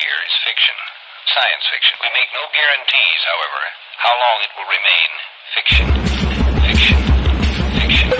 here is fiction, science fiction. We make no guarantees, however, how long it will remain fiction, fiction, fiction.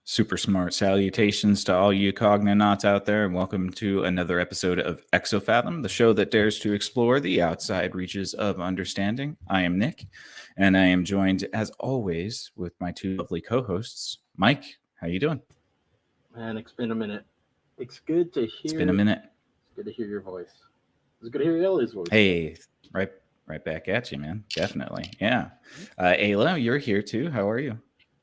Super smart salutations to all you Cognonauts out there, and welcome to another episode of Exofathom, the show that dares to explore the outside reaches of understanding. I am Nick, and I am joined, as always, with my two lovely co-hosts. Mike, how you doing? Man, it's been a minute. It's good to hear. It's been a minute. It's good to hear your voice. It's good to hear Ayla's voice. Hey, right back at you, man. Definitely, yeah. Ayla, you're here too. How are you?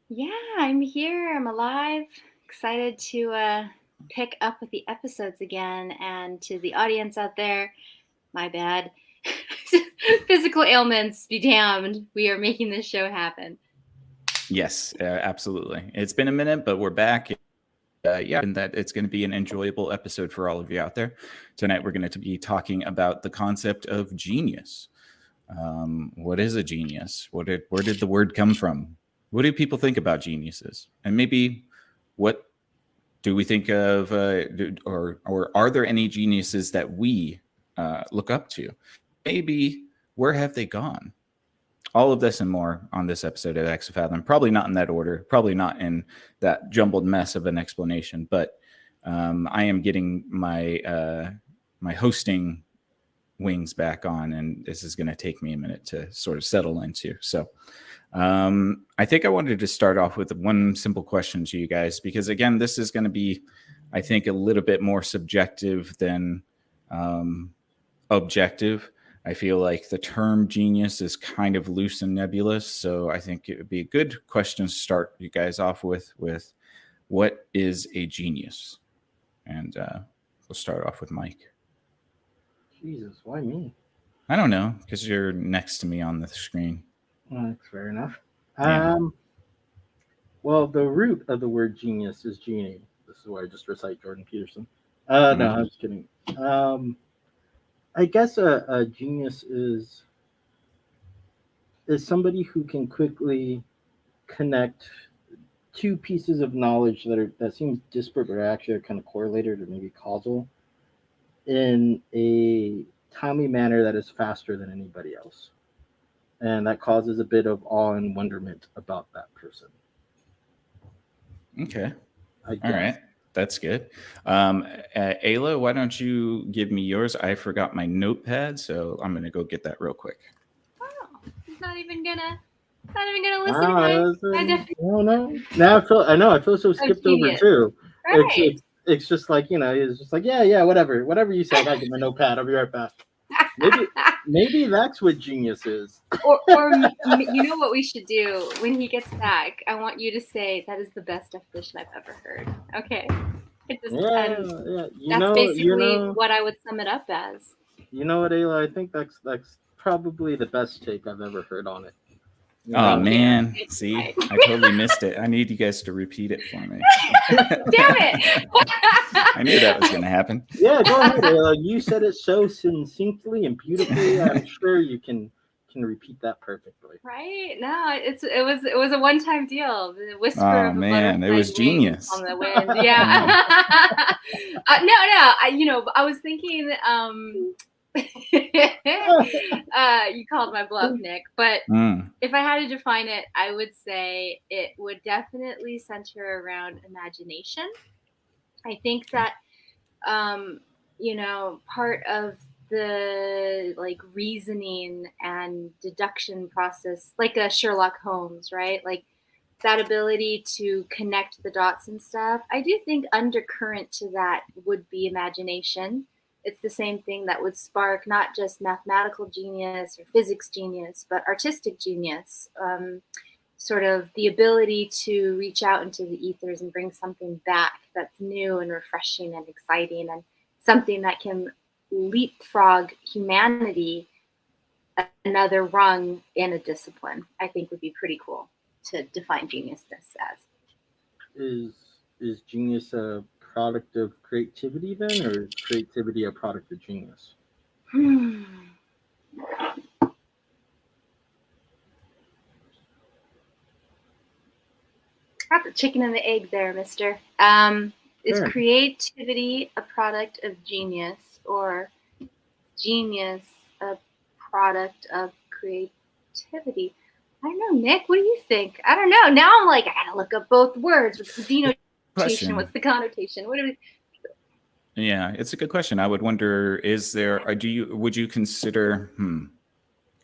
Yeah, I'm here. I'm alive. Excited to pick up with the episodes again. And to the audience out there, my bad. Physical ailments be damned. We are making this show happen. Yes, absolutely. It's been a minute, but we're back. And that it's going to be an enjoyable episode for all of you out there. Tonight, we're going to be talking about the concept of genius. What is a genius? Where did the word come from? What do people think about geniuses? And maybe what do we think of, or are there any geniuses that we look up to? Maybe where have they gone? All of this and more on this episode of Exofathom. Probably not in that order. Probably not in that jumbled mess of an explanation. But I am getting my my hosting wings back on, and this is going to take me a minute to sort of settle into. So I think I wanted to start off with one simple question to you guys, because again, this is going to be, I think, a little bit more subjective than objective. I feel like the term genius is kind of loose and nebulous. So I think it would be a good question to start you guys off with what is a genius? And we'll start off with Mike. Jesus, why me? I don't know, because you're next to me on the screen. Well, that's fair enough. Yeah. Well, the root of the word genius is genie. This is why I just recite Jordan Peterson. No, I'm just kidding. I guess a genius is somebody who can quickly connect two pieces of knowledge that seems disparate, but actually are kind of correlated or maybe causal in a timely manner that is faster than anybody else. And that causes a bit of awe and wonderment about that person. Okay. All right. That's good. Ayla, why don't you give me yours? I forgot my notepad, so I'm going to go get that real quick. Oh, he's not even gonna listen to me. I definitely. No. Now I feel so skipped over too. Right. It's just like, it's just like, yeah, whatever you said. I get my notepad. I'll be right back. Maybe that's what genius is. Or you know what we should do when he gets back? I want you to say that is the best definition I've ever heard. Okay. That's basically what I would sum it up as. You know what, Ayla? I think that's probably the best take I've ever heard on it. Oh man, see, I totally missed it. I need you guys to repeat it for me. Damn it! I knew that was going to happen. Yeah, go ahead, Ayla. You said it so succinctly and beautifully. I'm sure you can repeat that perfectly. Right? No, it was a one-time deal. The whisper. Oh man, it was genius. On the wind. Yeah. I was thinking. You called my bluff, Nick, but if I had to define it, I would say it would definitely center around imagination. I think that part of the reasoning and deduction process, like a Sherlock Holmes, right? Like that ability to connect the dots and stuff. I do think undercurrent to that would be imagination. It's the same thing that would spark not just mathematical genius or physics genius, but artistic genius. Sort of the ability to reach out into the ethers and bring something back that's new and refreshing and exciting, and something that can leapfrog humanity another rung in a discipline, I think would be pretty cool to define geniusness as. is genius a product of creativity then, or is creativity a product of genius? Hmm. That's a chicken and the egg there, mister. Is Sure. creativity a product of genius, or genius a product of creativity? I don't know, Nick. What do you think? I don't know. Now I'm like, I gotta look up both words. What's the denotation? Question. What's the connotation? What do we? Yeah, it's a good question. I would wonder: is there? Would you consider?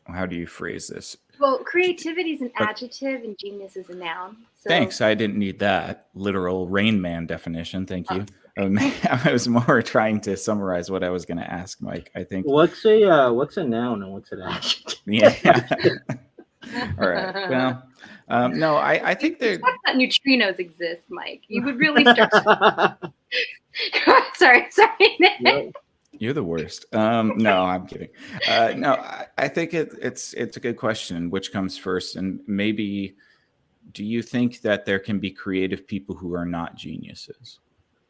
How do you phrase this? Well, creativity is an Okay. adjective and genius is a noun. So Thanks. I didn't need that literal Rain Man definition. Thank you. I was more trying to summarize what I was going to ask, Mike. I think. What's a noun and what's an adjective? Yeah. All right. Well, no, I think it's that. not that neutrinos exist, Mike. You would really start. sorry, Nick. Yep. You're the worst. No, I'm kidding. No, I think it's a good question. Which comes first, and maybe. Do you think that there can be creative people who are not geniuses?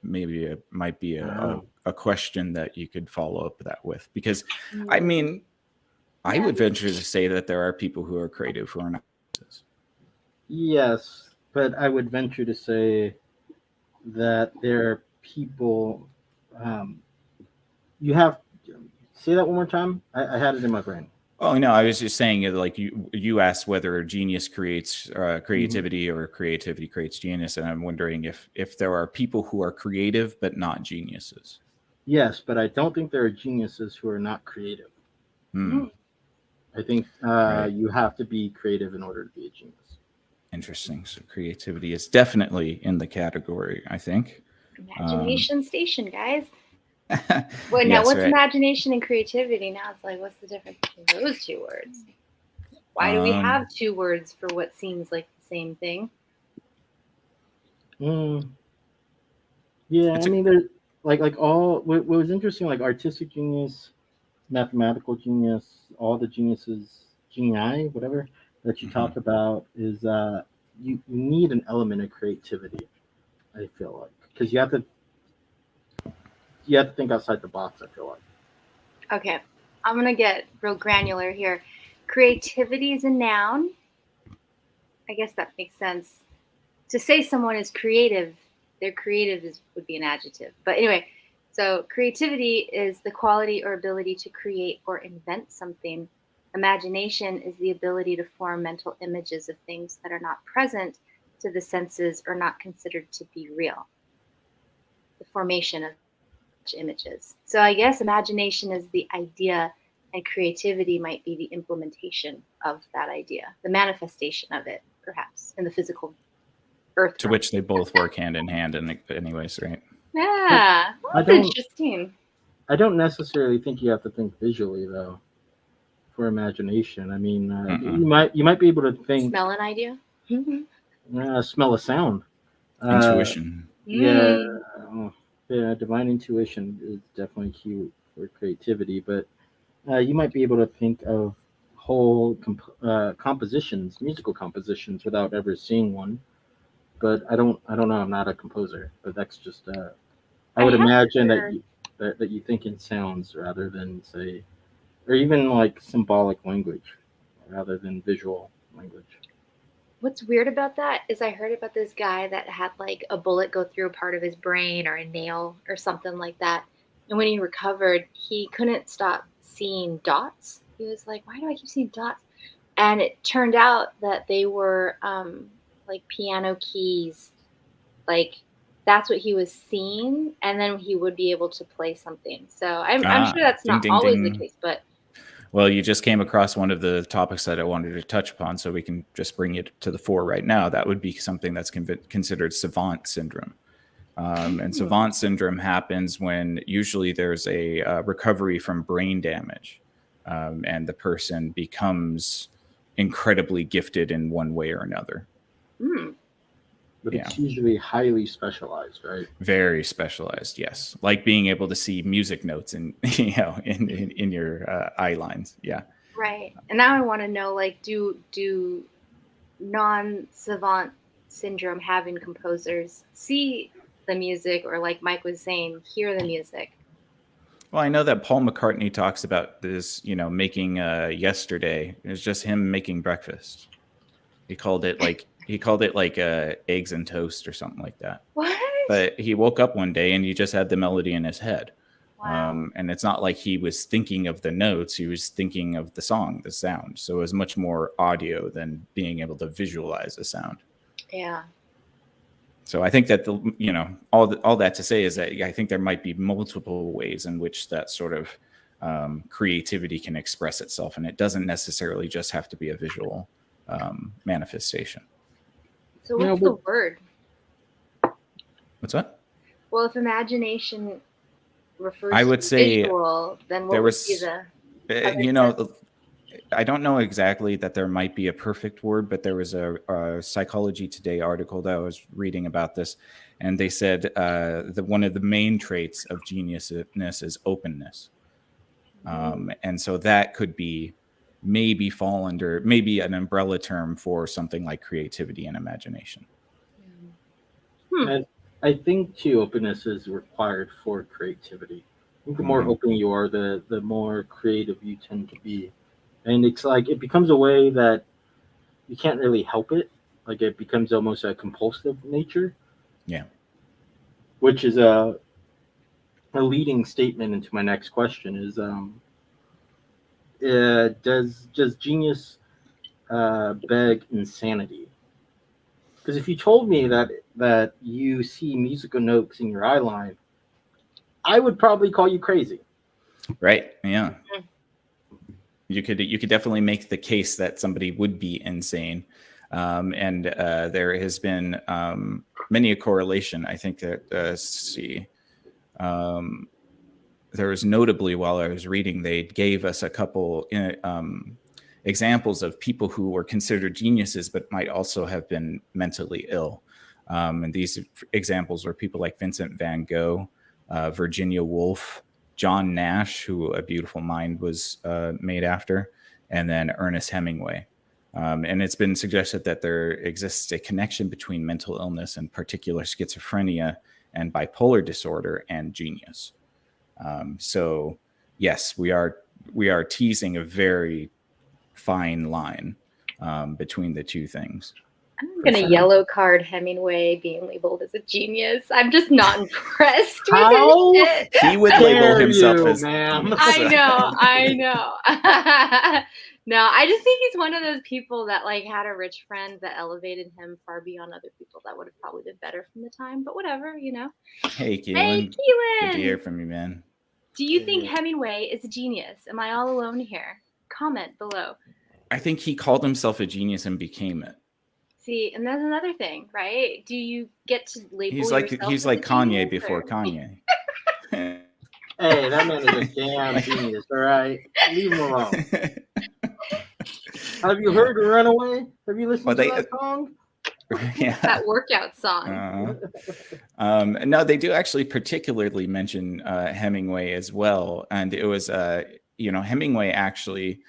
Maybe it might be a question that you could follow up that with, because I mean, I would venture to say that there are people who are creative who are not geniuses. Yes, but I would venture to say that there are people. You have say that one more time. I had it in my brain. Oh no, I was just saying like you asked whether genius creates creativity or creativity creates genius, and I'm wondering if there are people who are creative but not geniuses. Yes, but I don't think there are geniuses who are not creative. I think Right. you have to be creative in order to be a genius. Interesting. So creativity is definitely in the category, I think. Imagination station, guys. Well, now Yes, what's right. imagination and creativity? Now it's like, what's the difference between those two words? Why do we have two words for what seems like the same thing? Yeah, I mean, there's like all what was interesting, like artistic genius, mathematical genius, all the geniuses, genii, whatever that you talk about is you need an element of creativity. I feel like because you have to think outside the box. I feel like. Okay, I'm gonna get real granular here. Creativity is a noun. I guess that makes sense. To say someone is creative, they're creative would be an adjective. But anyway, so creativity is the quality or ability to create or invent something. Imagination is the ability to form mental images of things that are not present to the senses or not considered to be real. The formation of images. So I guess imagination is the idea and creativity might be the implementation of that idea, the manifestation of it, perhaps, in the physical earth. To which they both work hand in hand, anyways, right? Yeah, that's interesting. I don't necessarily think you have to think visually though, for imagination. I mean, you might be able to think. Smell an idea. Smell a sound. Intuition. Yeah, divine intuition is definitely key for creativity, but you might be able to think of whole compositions, musical compositions, without ever seeing one. But I don't know. I'm not a composer, but that's just. I would imagine that you think in sounds rather than say, or even like symbolic language, rather than visual language. What's weird about that is I heard about this guy that had like a bullet go through a part of his brain or a nail or something like that. And when he recovered, he couldn't stop seeing dots. He was like, why do I keep seeing dots? And it turned out that they were like piano keys. Like that's what he was seeing. And then he would be able to play something. So I'm sure that's not always the case, but. Well, you just came across one of the topics that I wanted to touch upon, so we can just bring it to the fore right now. That would be something that's considered savant syndrome. And savant syndrome happens when usually there's a recovery from brain damage, and the person becomes incredibly gifted in one way or another. But it's usually highly specialized, right? Very specialized, yes. Like being able to see music notes in your eye lines. Yeah. Right. And now I want to know, like, do non-savant syndrome having composers see the music, or like Mike was saying, hear the music. Well, I know that Paul McCartney talks about this, making Yesterday. It was just him making breakfast. He called it like eggs and toast or something like that. What? But he woke up one day and he just had the melody in his head. Wow. And it's not like he was thinking of the notes. He was thinking of the song, the sound. So it was much more audio than being able to visualize the sound. Yeah. So I think that all that to say is that I think there might be multiple ways in which that sort of creativity can express itself, and it doesn't necessarily just have to be a visual manifestation. So what's the word? What's that? Well, if imagination refers I would to say visual, then what would be the I don't know exactly that there might be a perfect word, but there was a Psychology Today article that I was reading about this, and they said that one of the main traits of geniusness is openness. And so that could be maybe fall under maybe an umbrella term for something like creativity and imagination. And I think too, openness is required for creativity. I think the more open you are, the more creative you tend to be. And it's like it becomes a way that you can't really help it. Like it becomes almost a compulsive nature. Yeah. Which is a leading statement into my next question is does genius beg insanity? Because if you told me that you see musical notes in your eye line, I would probably call you crazy. Right. Yeah. You could definitely make the case that somebody would be insane. And there has been many a correlation. I think that, let's see, there was notably while I was reading, they gave us a couple examples of people who were considered geniuses, but might also have been mentally ill. And these examples were people like Vincent van Gogh, Virginia Woolf, John Nash, who A Beautiful Mind was made after, and then Ernest Hemingway. And it's been suggested that there exists a connection between mental illness, and particular schizophrenia and bipolar disorder, and genius. So yes, we are teasing a very fine line between the two things. I'm going to yellow card Hemingway being labeled as a genius. I'm just not impressed with his shit. He would label himself as man. I know. No, I just think he's one of those people that like had a rich friend that elevated him far beyond other people that would have probably been better from the time. But whatever, Hey, Keelan. Hey, Keelan. Good to hear from you, man. Do you think Hemingway is a genius? Am I all alone here? Comment below. I think he called himself a genius and became it. See, and that's another thing, right? Do you get to label he's yourself like as a Kanye genius, before or? Kanye. Hey, that man is a damn genius, all right? Leave him alone. Have you heard Runaway? Have you listened to that song? Yeah. That workout song. No, they do actually particularly mention Hemingway as well. And it was, Hemingway actually,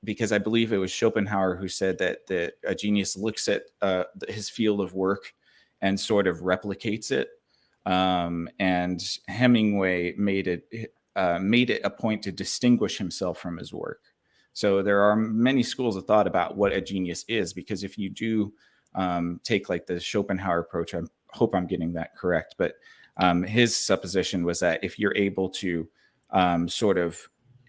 because I believe it was Schopenhauer who said that a genius looks at his field of work and sort of replicates it. And Hemingway made it a point to distinguish himself from his work. So there are many schools of thought about what a genius is, because if you do take like the Schopenhauer approach, I hope I'm getting that correct, but his supposition was that if you're able to sort of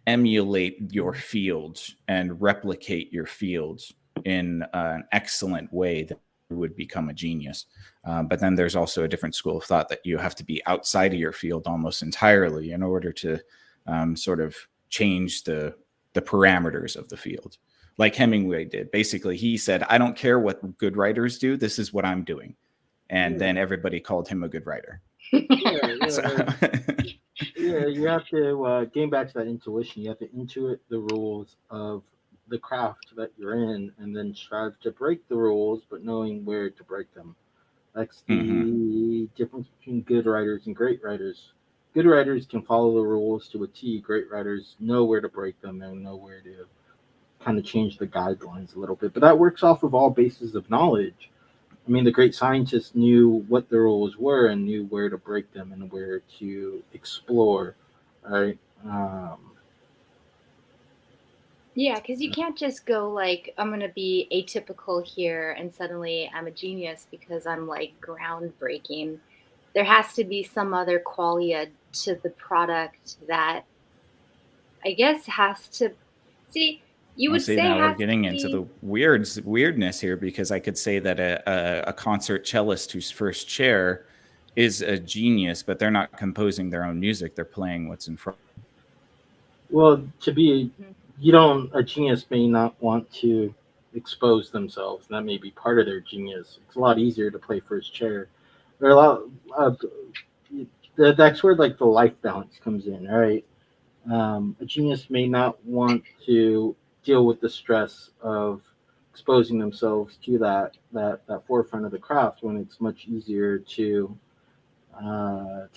emulate your field and replicate your fields in an excellent way, that you would become a genius. But then there's also a different school of thought that you have to be outside of your field almost entirely in order to sort of change the parameters of the field, like Hemingway did. Basically, he said, I don't care what good writers do. This is what I'm doing. And then everybody called him a good writer. Yeah, you have to, getting back to that intuition, you have to intuit the rules of the craft that you're in, and then strive to break the rules, but knowing where to break them. That's the difference between good writers and great writers. Good writers can follow the rules to a T. Great writers know where to break them and know where to kind of change the guidelines a little bit. But that works off of all bases of knowledge. I mean, the great scientists knew what the rules were and knew where to break them and where to explore, right? Yeah, because you can't just go like, I'm gonna be atypical here and suddenly I'm a genius because I'm like groundbreaking. There has to be some other qualia to the product that I guess has to see, you Well, would see, say now we're has to getting into be. the weirdness here because I could say that a concert cellist whose first chair is a genius, but they're not composing their own music; they're playing what's in front. Well, to be, Mhm. you don't, a genius may not want to expose themselves. And that may be part of their genius. It's a lot easier to play first chair. There are a lot, uh, that's where like the life balance comes in, right? A genius may not want to deal with the stress of exposing themselves to that forefront of the craft when it's much easier to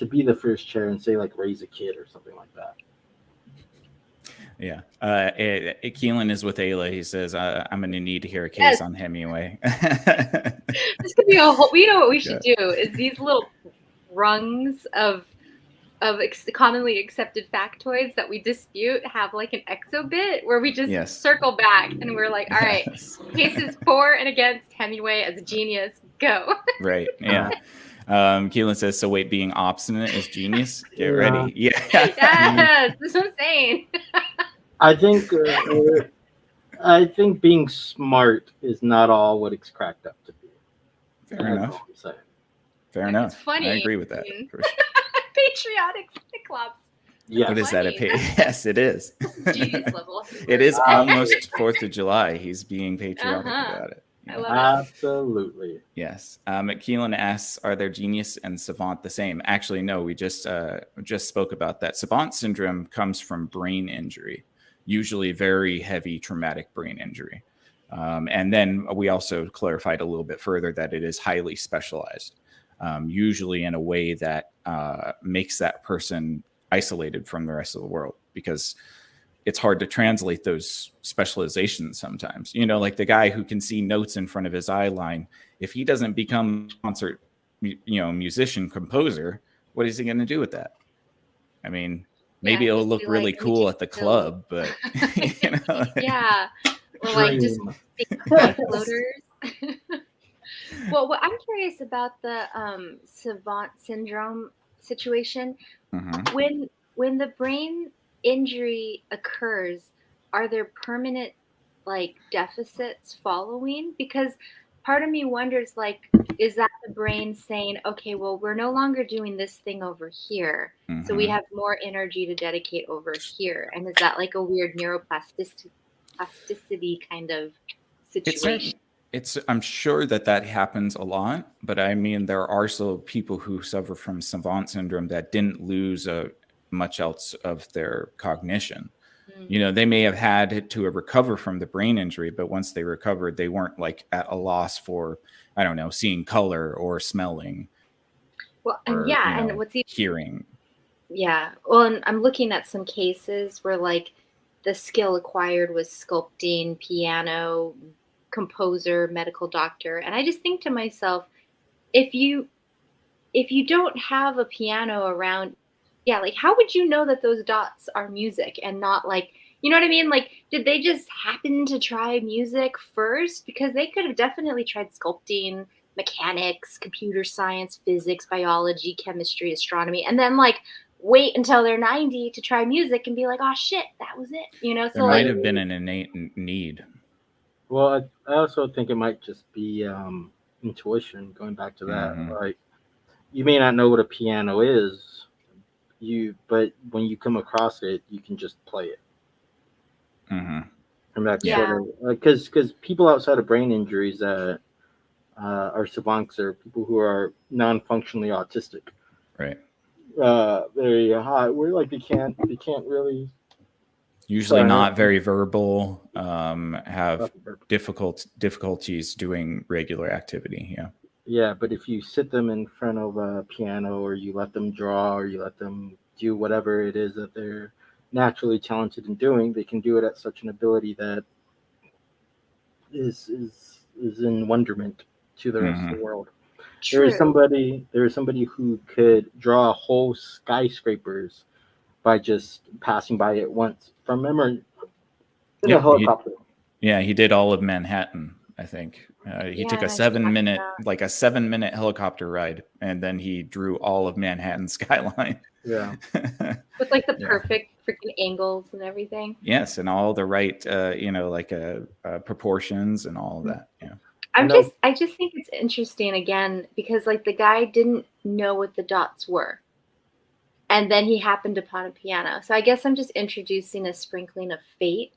be the first chair and say like raise a kid or something like that. Yeah. Keelan is with Ayla. He says, I'm going to need to hear a case Yes, on Hemingway. this could be a whole. We know what we should Yeah. do is these little rungs of commonly accepted factoids that we dispute have like an exobit where we just Yes. circle back and we're like, all right, Yes. cases for and against Hemingway as a genius, go. Right. Yeah. Keelan says, so wait, being obstinate is genius? Get Yeah. ready. Yeah. Yes, that's what I'm saying. I think being smart is not all what it's cracked up to be. Fair That's enough. all I'm saying. Fair It's enough. funny. I agree with that. I mean, For sure. patriotic Cyclops. Yeah. What is that? Funny. Yes, it is. Genius level. It is Absolutely. almost 4th of July. He's being patriotic Uh-huh. about it. I Yeah. love it. Absolutely. Yes. Keelan asks, are there genius and savant the same? Actually, no, we just spoke about that. Savant syndrome comes from brain injury, usually very heavy traumatic brain injury. And then we also clarified a little bit further that it is highly specialized, usually in a way that makes that person isolated from the rest of the world because it's hard to translate those specializations sometimes. You know, like the guy who can see notes in front of his eye line, if he doesn't become a concert, musician, composer, what is he going to do with that? I mean, maybe Yeah, it'll just look be really like, let me cool keep at the still. club, but you know, Yeah. Or like just Dream. big floaters. Well, what I'm curious about the savant syndrome situation. Mhm. When the brain injury occurs, are there permanent like deficits following? Because part of me wonders like, is that the brain saying, okay, well, we're no longer doing this thing over here, so we Mhm. have more energy to dedicate over here, and is that like a weird neuroplasticity kind of situation? I'm sure that happens a lot, but I mean, there are also people who suffer from savant syndrome that didn't lose much else of their cognition. Mm. You know, they may have had to recover from the brain injury, but once they recovered, they weren't like at a loss for, I don't know, seeing color or smelling Well, and or, yeah, and what's even hearing. yeah. Well, and I'm looking at some cases where like the skill acquired was sculpting, piano, composer, medical doctor, and I just think to myself, if you don't have a piano around, yeah, like how would you know that those dots are music and not like, you know what I mean? Like, did they just happen to try music first? Because they could have definitely tried sculpting, mechanics, computer science, physics, biology, chemistry, astronomy, and then like wait until they're 90 to try music and be like, oh shit, that was it. You know, There so might like, have been an innate need. Well, I also think it might just be intuition. Going back to that, Mhm. like you may not know what a piano is, but when you come across it, you can just play it. Mhm. And that's Yeah. sort yeah. of because people outside of brain injuries that are savants are people who are non-functionally autistic. Right. Very high. We're like they can't really. Usually Sorry. not very verbal, have difficulties doing regular activity. Yeah. Yeah, but if you sit them in front of a piano or you let them draw or you let them do whatever it is that they're naturally talented in doing, they can do it at such an ability that is in wonderment. to the rest of the world. True. There is somebody who could draw whole skyscrapers by just passing by it once from memory in a helicopter. He did all of Manhattan, I think. He took a 7-minute helicopter ride, and then he drew all of Manhattan skyline. Yeah. With like the perfect freaking angles and everything. Yes, and all the right, proportions and all of that. Yeah. I just think it's interesting again because like the guy didn't know what the dots were, and then he happened upon a piano. So I guess I'm just introducing a sprinkling of fate.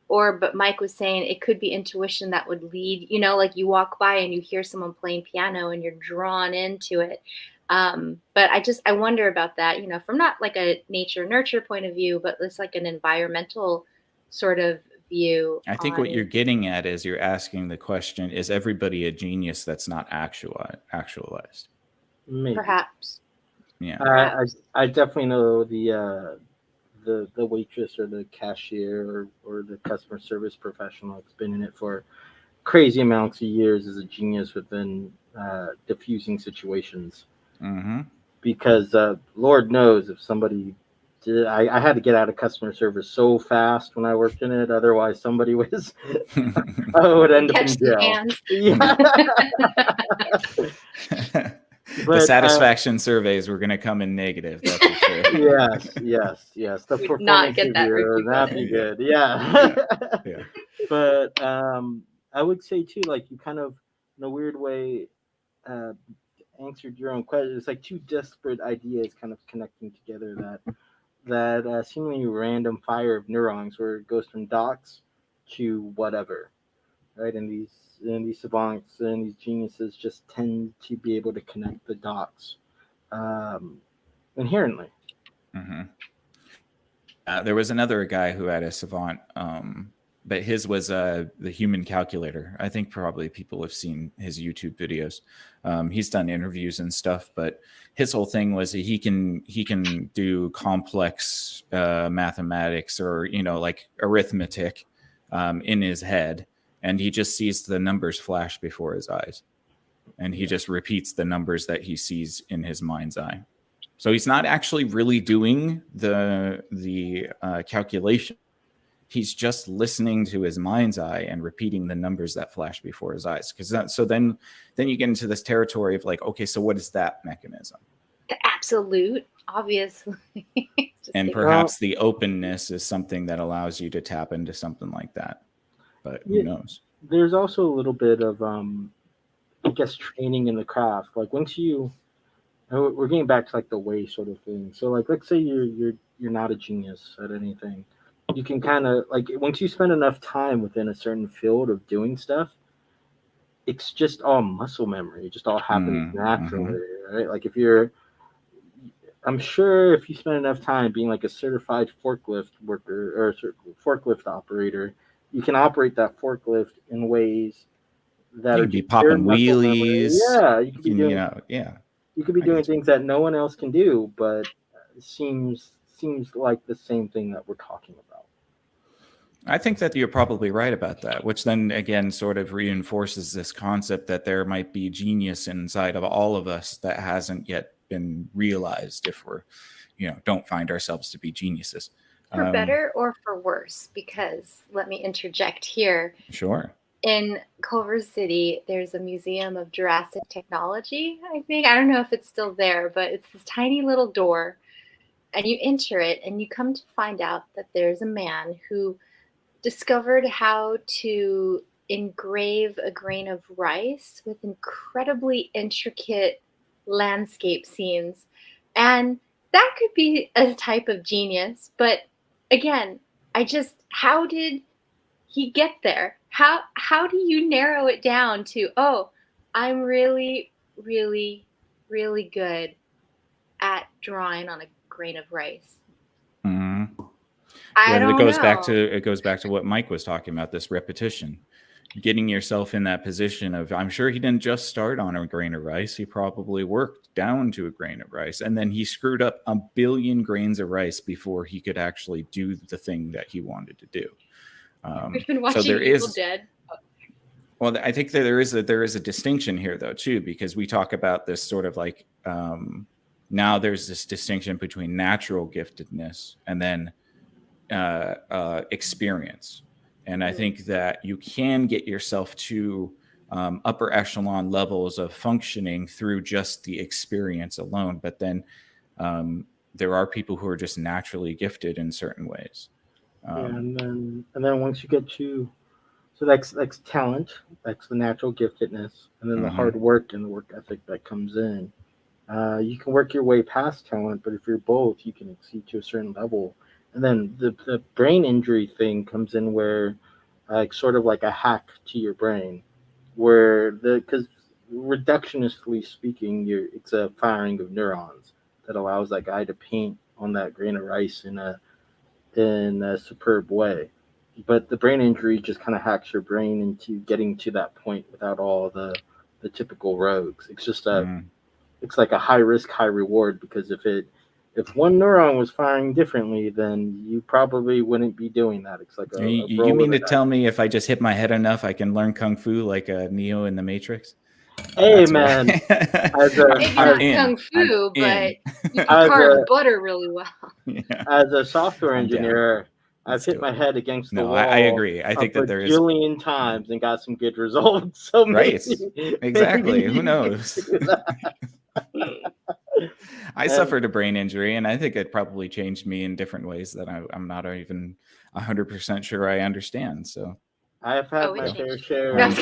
But Mike was saying it could be intuition that would lead, like you walk by and you hear someone playing piano and you're drawn into it. But I wonder about that, from not like a nature nurture point of view, but it's like an environmental sort of view. I think what you're getting at is you're asking the question, is everybody a genius that's not actualized? Maybe. Perhaps. Yeah. I definitely know the waitress or the cashier or the customer service professional that's been in it for crazy amounts of years is a genius within diffusing situations. Mm-hmm. Because Lord knows if somebody did, I had to get out of customer service so fast when I worked in it. Otherwise, somebody was I would end up in jail. Yeah. The satisfaction surveys were going to come in negative. That's for sure. Yes. The performance not get that review, that'd be good. Yeah. But I would say too, like you kind of, in a weird way, answered your own question. It's like two disparate ideas kind of connecting together that seemingly random fire of neurons where it goes from dots to whatever, right? And these savants and these geniuses just tend to be able to connect the dots inherently. Mm-hmm. There was another guy who had a savant, but his was the human calculator. I think probably people have seen his YouTube videos. He's done interviews and stuff, but his whole thing was that he can do complex mathematics or like arithmetic in his head. And he just sees the numbers flash before his eyes. And he just repeats the numbers that he sees in his mind's eye. So he's not actually really doing the calculation. He's just listening to his mind's eye and repeating the numbers that flash before his eyes. So then you get into this territory of like, okay, so what is that mechanism? The absolute, obviously. And perhaps the openness is something that allows you to tap into something like that. But who knows? There's also a little bit of, I guess, training in the craft. Like once we're getting back to like the way sort of thing. So like, let's say you're not a genius at anything. You can kind of like once you spend enough time within a certain field of doing stuff, it's just all muscle memory. It just all happens naturally, right? Like I'm sure if you spend enough time being like a certified forklift worker or forklift operator, you can operate that forklift in ways that you'd be popping wheelies. Yeah, you could be doing. You could be doing things that no one else can do, but it seems like the same thing that we're talking about. I think that you're probably right about that, which then again sort of reinforces this concept that there might be genius inside of all of us that hasn't yet been realized if we're, don't find ourselves to be geniuses. For better or for worse, because let me interject here. Sure. In Culver City, there's a museum of Jurassic technology, I think. I don't know if it's still there, but it's this tiny little door. And you enter it, and you come to find out that there's a man who discovered how to engrave a grain of rice with incredibly intricate landscape scenes. And that could be a type of genius, but again, how did he get there? How do you narrow it down to, I'm really, really, really good at drawing on a grain of rice? Mm-hmm. I don't know. It goes back to what Mike was talking about, this repetition. Getting yourself in that position of, I'm sure he didn't just start on a grain of rice. He probably worked down to a grain of rice. And then he screwed up 1 billion grains of rice before he could actually do the thing that he wanted to do. We've been watching Evil Dead. Well, I think that there is a distinction here though too, because we talk about this sort of like now there's this distinction between natural giftedness and then experience. And I think that you can get yourself to upper echelon levels of functioning through just the experience alone. But then there are people who are just naturally gifted in certain ways. And then once you get to, so that's talent, that's the natural giftedness, and then the hard work and the work ethic that comes in. You can work your way past talent, but if you're both, you can exceed to a certain level. And then the brain injury thing comes in where, like, sort of like a hack to your brain, where because reductionistly speaking, it's a firing of neurons that allows that guy to paint on that grain of rice in a superb way. But the brain injury just kind of hacks your brain into getting to that point without all the typical rogues. It's just it's like a high risk, high reward, because if one neuron was firing differently, then you probably wouldn't be doing that. It's like you mean to tell me if I just hit my head enough, I can learn kung fu like Neo in the Matrix? Hey, man, it's not kung fu, but you can carve butter really well. Yeah. As a software engineer, I've hit my head against the wall. I agree. I think that there is a billion times and got some good results. So right, exactly. Who knows? I suffered a brain injury, and I think it probably changed me in different ways that I'm not even 100% sure I understand. So I've had my fair share of.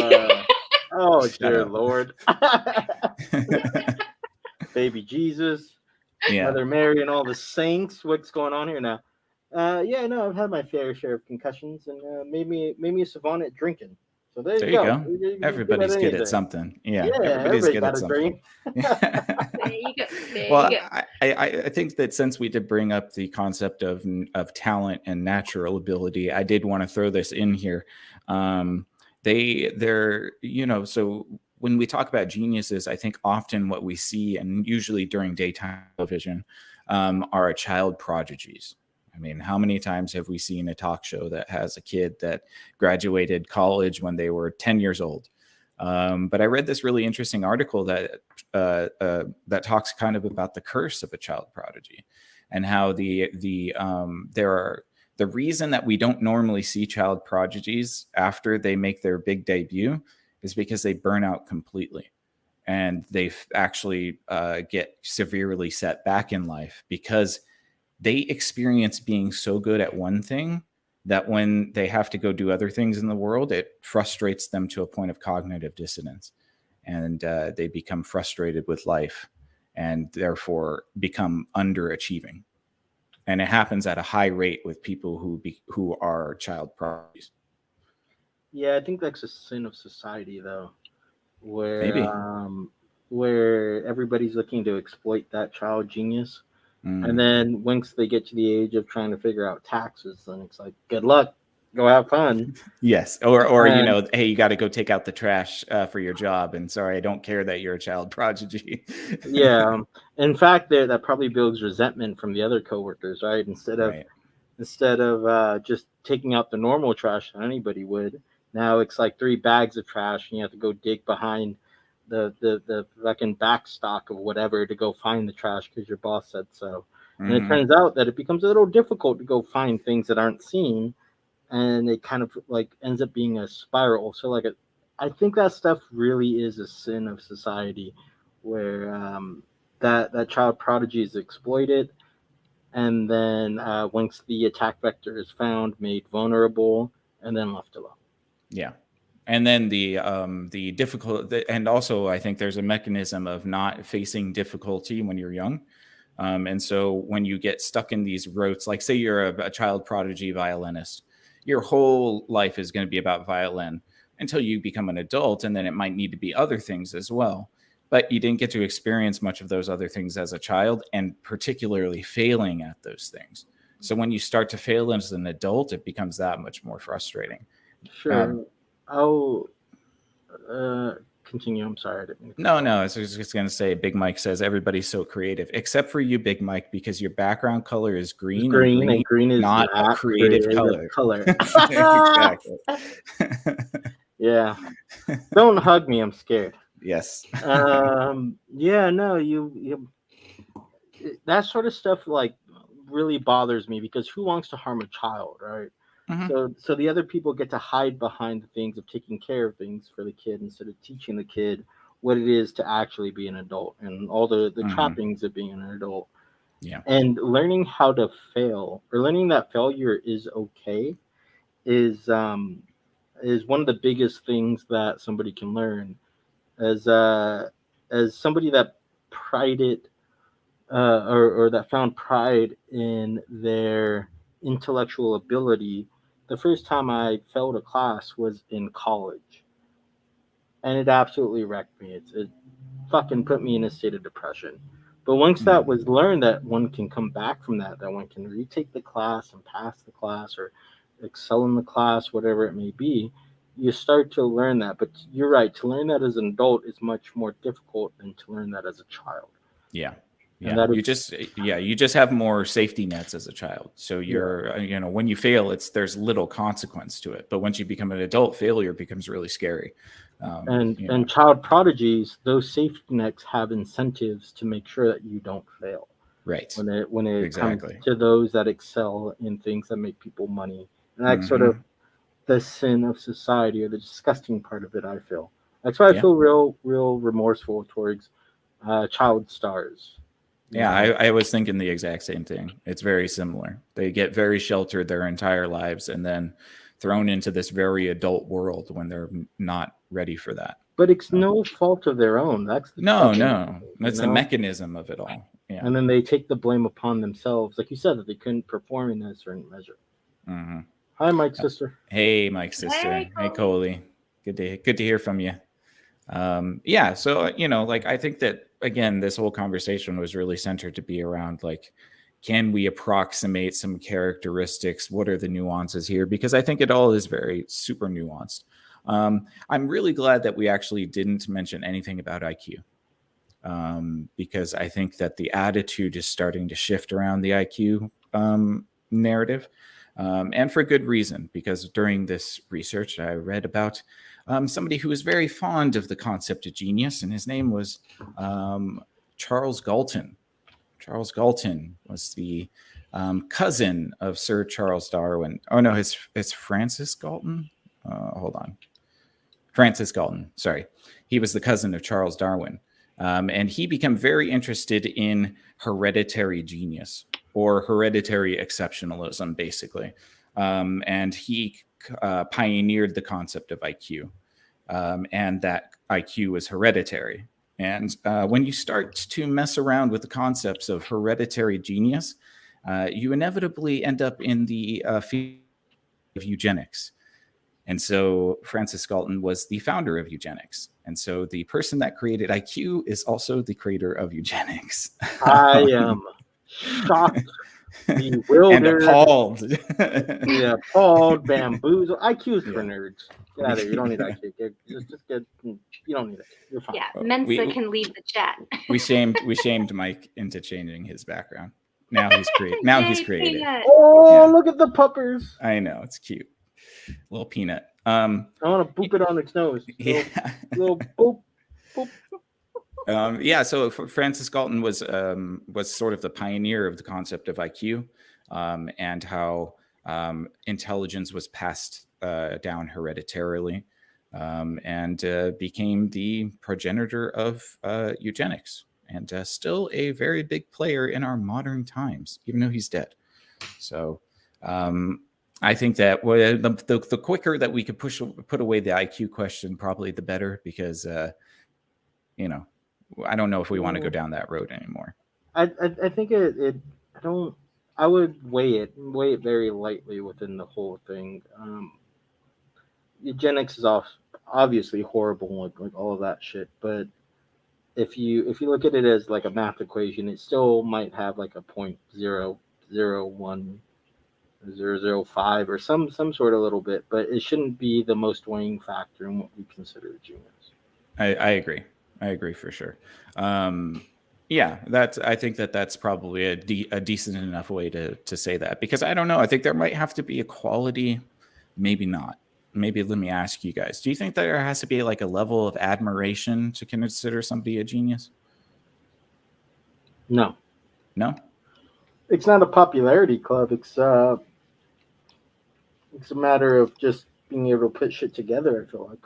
Oh dear Lord, baby Jesus, Mother Mary, and all the saints. What's going on here now? I've had my fair share of concussions, and made me a savant at drinking. So there you go. Everybody's good at something. Yeah, everybody's good at something. There you go. Well, I think that since we did bring up the concept of talent and natural ability, I did want to throw this in here. So when we talk about geniuses, I think often what we see, and usually during daytime television, are child prodigies. I mean, how many times have we seen a talk show that has a kid that graduated college when they were 10 years old? But I read this really interesting article that talks kind of about the curse of a child prodigy, and how the reason that we don't normally see child prodigies after they make their big debut is because they burn out completely, and they actually get severely set back in life because they experience being so good at one thing that when they have to go do other things in the world, it frustrates them to a point of cognitive dissonance, and they become frustrated with life and therefore become underachieving. And it happens at a high rate with people who are child prodigies. Yeah, I think that's a sin of society, though, where maybe where everybody's looking to exploit that child genius. And then once they get to the age of trying to figure out taxes, then it's like, good luck, go have fun. Yes. Or hey, you got to go take out the trash for your job. And sorry, I don't care that you're a child prodigy. Yeah. In fact, that probably builds resentment from the other coworkers, right? Instead of just taking out the normal trash that anybody would, now it's like 3 bags of trash, and you have to go dig behind the fucking back stock of whatever to go find the trash because your boss said so. And it turns out that it becomes a little difficult to go find things that aren't seen, and it kind of like ends up being a spiral. So like I think that stuff really is a sin of society, where that child prodigy is exploited, and then once the attack vector is found, made vulnerable, and then left alone. Yeah. And then the difficult, and also I think there's a mechanism of not facing difficulty when you're young. And so when you get stuck in these rotes, like say you're a child prodigy violinist, your whole life is going to be about violin until you become an adult. And then it might need to be other things as well. But you didn't get to experience much of those other things as a child, and particularly failing at those things. So when you start to fail as an adult, it becomes that much more frustrating. Sure. I'll continue. I'm sorry. No. I was just going to say, Big Mike says everybody's so creative, except for you, Big Mike, because your background color is green. And green is not a creative color. Exactly. Yeah. Don't hug me. I'm scared. Yes. Yeah, no, that sort of stuff like really bothers me because who wants to harm a child, right? Mhm. So the other people get to hide behind the things of taking care of things for the kid instead of teaching the kid what it is to actually be an adult and all the Mhm. trappings of being an adult Yeah. and learning how to fail or learning that failure is okay is is one of the biggest things that somebody can learn as somebody that prided or that found pride in their intellectual ability. The first time I failed a class was in college, and it absolutely wrecked me. It fucking put me in a state of depression. But once that Mm. was learned, that one can come back from that, that one can retake the class and pass the class or excel in the class, whatever it may be, you start to learn that. But you're right, to learn that as an adult is much more difficult than to learn that as a child. Yeah. And Yeah. that it's, You just have more safety nets as a child. So yeah. when you fail, there's little consequence to it. But once you become an adult, failure becomes really scary. And child prodigies, those safety nets have incentives to make sure that you don't fail. Right. When it comes Exactly. to those that excel in things that make people money, and that's sort of Hmm. the sin of society or the disgusting part of it. I feel that's why I Yeah. feel real remorseful towards child stars. You Yeah. know, I was thinking the exact same thing. It's very similar. They get very sheltered their entire lives and then thrown into this very adult world when they're not ready for that. but it's So, no fault of their own. That's the no, fucking no. you That's the know. mechanism of it all. Yeah. And then they take the blame upon themselves, like you said, that they couldn't perform in a certain measure. Hmm. Hi, Mike's sister. Hey, Mike's sister. Hey, Hey, Coley. Coley. Good to hear from you. Yeah. So like I think that again, this whole conversation was really centered to be around like, can we approximate some characteristics? What are the nuances here? Because I think it all is very super nuanced. I'm really glad that we actually didn't mention anything about IQ. Because I think that the attitude is starting to shift around the IQ narrative, and for good reason. Because during this research, I read about somebody who was very fond of the concept of genius, and his name was Charles Galton. Charles Galton was the cousin of Sir Charles Darwin. Oh no, it's Francis Galton. Hold on, Francis Galton. Sorry, he was the cousin of Charles Darwin. And he became very interested in hereditary genius or hereditary exceptionalism, basically. And he pioneered the concept of IQ, and that IQ is hereditary. And when you start to mess around with the concepts of hereditary genius, you inevitably end up in the field of eugenics. And so Francis Galton was the founder of eugenics. And so the person that created IQ is also the creator of eugenics. I am shocked, and bewildered, appalled. yeah, appalled, bamboozled. IQ's for Yeah. nerds. Get out of here. You don't need IQ. Just get. You don't need it. You're fine. Yeah, Mensa We- can leave the chat. we shamed Mike into changing his background. Now he's creative. Now he's Yay, creative. Peanut. Oh, Yeah. look at the puppers. I know, it's cute. Little peanut. I want to boop it on its nose. Yeah. Little boop. Yeah, so Francis Galton was sort of the pioneer of the concept of IQ, and how intelligence was passed down hereditarily, and became the progenitor of eugenics, and still a very big player in our modern times, even though he's dead. So I think that the quicker that we could put away the IQ question, probably the better, because I don't know if we want to go down that road anymore. I think it. I don't. I would weigh it very lightly within the whole thing. Eugenics is obviously horrible, like all of that shit. But if you look at it as like a math equation, it still might have like a 0.001 005 or some sort of little bit, but it shouldn't be the most weighing factor in what we consider genius. I agree. I agree for sure. Yeah, I think that's probably a decent enough way to say that, because I don't know. I think there might have to be equality, maybe not. maybe let me ask you guys, do you think there has to be like a level of admiration to consider somebody a genius? No, No? it's not a popularity club. It's a matter of just being able to put shit together. I feel like.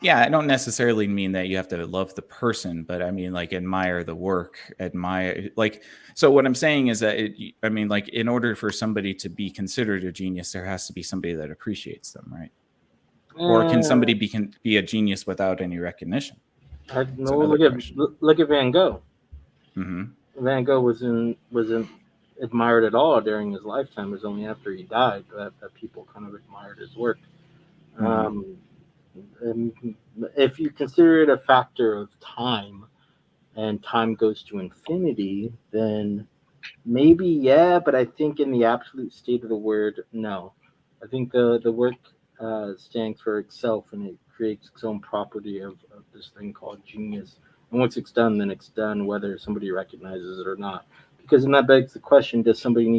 Yeah, I don't necessarily mean that you have to love the person, but I mean like admire the work, admire like. So what I'm saying is that I mean like in order for somebody to be considered a genius, there has to be somebody that appreciates them, right? Or can somebody be a genius without any recognition? No, look at Van Gogh. Mm-hmm. Van Gogh wasn't admired at all during his lifetime. It was only after he died that people kind of admired his work. Mm-hmm. And if you consider it a factor of time, and time goes to infinity, then maybe yeah. But I think in the absolute state of the word, no. I think the work stands for itself, and it creates its own property of this thing called genius. And once it's done, then it's done, whether somebody recognizes it or not. Because then that begs the question: does somebody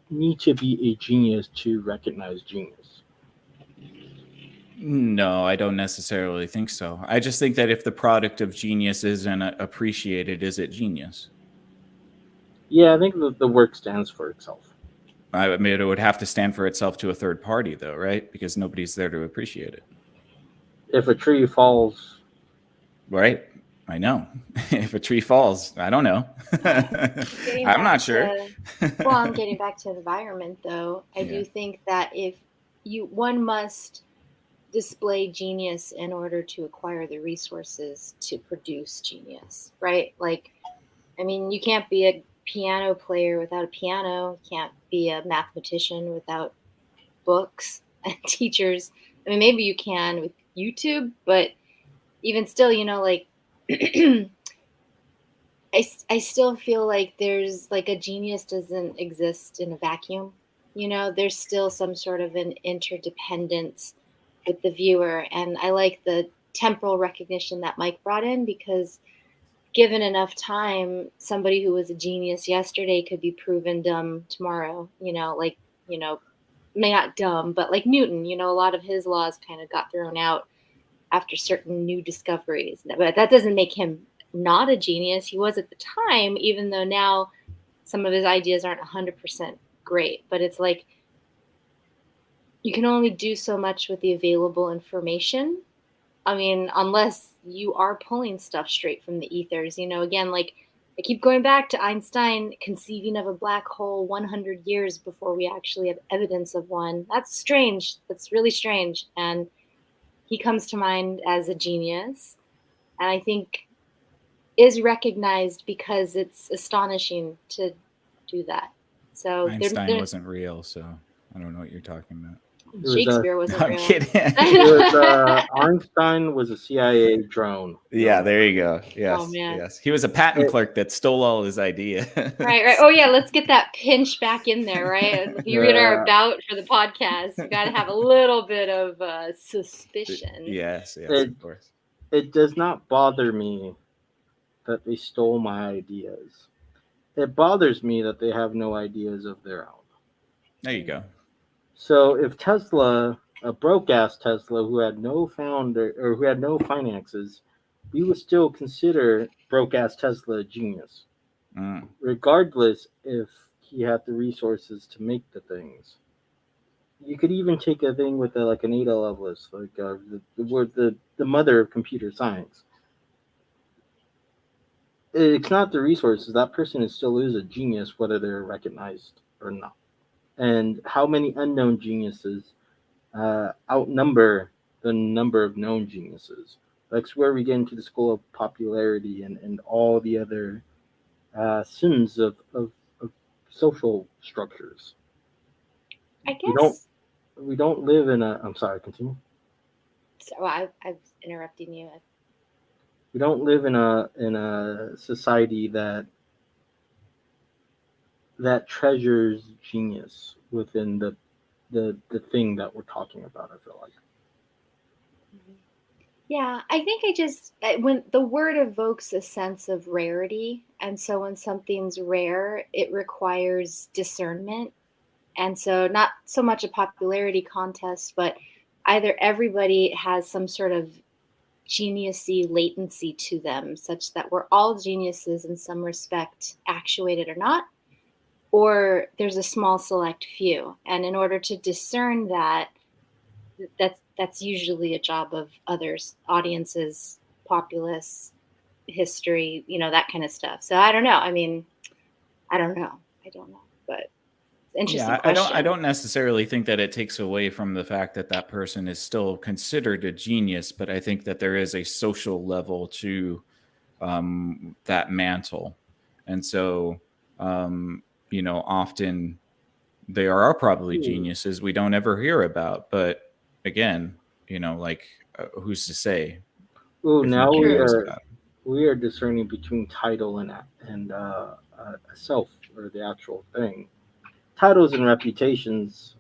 need to be a genius to recognize genius? No, I don't necessarily think so. I just think that if the product of genius isn't appreciated, is it genius? Yeah, I think the work stands for itself. I mean, it would have to stand for itself to a third party, though, right? Because nobody's there to appreciate it. If a tree falls, right? I know. If a tree falls, I don't know. I'm not sure. Well, I'm getting back to environment, though. I do think that if one must display genius in order to acquire the resources to produce genius, right? Like, I mean, you can't be a piano player without a piano. You can't be a mathematician without books and teachers. I mean, maybe you can with YouTube, but even still, like I still feel like there's like a genius doesn't exist in a vacuum. There's still some sort of an interdependence with the viewer. And I like the temporal recognition that Mike brought in, because given enough time, somebody who was a genius yesterday could be proven dumb tomorrow. May not dumb, but like Newton, a lot of his laws kind of got thrown out after certain new discoveries. But that doesn't make him not a genius. He was at the time, even though now some of his ideas aren't 100% great. But it's like you can only do so much with the available information. I mean, unless you are pulling stuff straight from the ethers. Again, like I keep going back to Einstein conceiving of a black hole 100 years before we actually have evidence of one. That's strange. That's really strange. And he comes to mind as a genius, and I think is recognized because it's astonishing to do that. So Einstein wasn't real, so I don't know what you're talking about. Shakespeare wasn't real. I'm kidding. Einstein was a CIA drone. Yeah, there you go. Yes, oh, man. Yes. He was a patent clerk that stole all his ideas. Right. Oh, yeah. Let's get that pinch back in there, right? If you read our about for the podcast, you got to have a little bit of suspicion. Yes, of course. It does not bother me that they stole my ideas. It bothers me that they have no ideas of their own. There you go. So if Tesla, a broke-ass Tesla who had no founder or who had no finances, we would still consider broke-ass Tesla a genius, regardless if he had the resources to make the things. You could even take a thing with like an Ada Lovelace, like the mother of computer science. It's not the resources. That person still is a genius, whether they're recognized or not. And how many unknown geniuses outnumber the number of known geniuses? That's where we get into the school of popularity and all the other sins of social structures. I guess we don't live in a. I'm sorry. Continue. So I was interrupting you. We don't live in a society that treasures genius within the thing that we're talking about. I feel like. Yeah, I think when the word evokes a sense of rarity, and so when something's rare, it requires discernment. And so not so much a popularity contest, but either everybody has some sort of geniusy latency to them, such that we're all geniuses in some respect, actuated or not, or there's a small select few. And in order to discern that, that's usually a job of others, audiences, populace, history, that kind of stuff. So I don't know. I mean, I don't know, but interesting question. I don't necessarily think that it takes away from the fact that that person is still considered a genius, but I think that there is a social level to that mantle. And so, often they are probably geniuses we don't ever hear about. But again, who's to say? Oh, now we are discerning between title and a self, or the actual thing. Titles and reputations,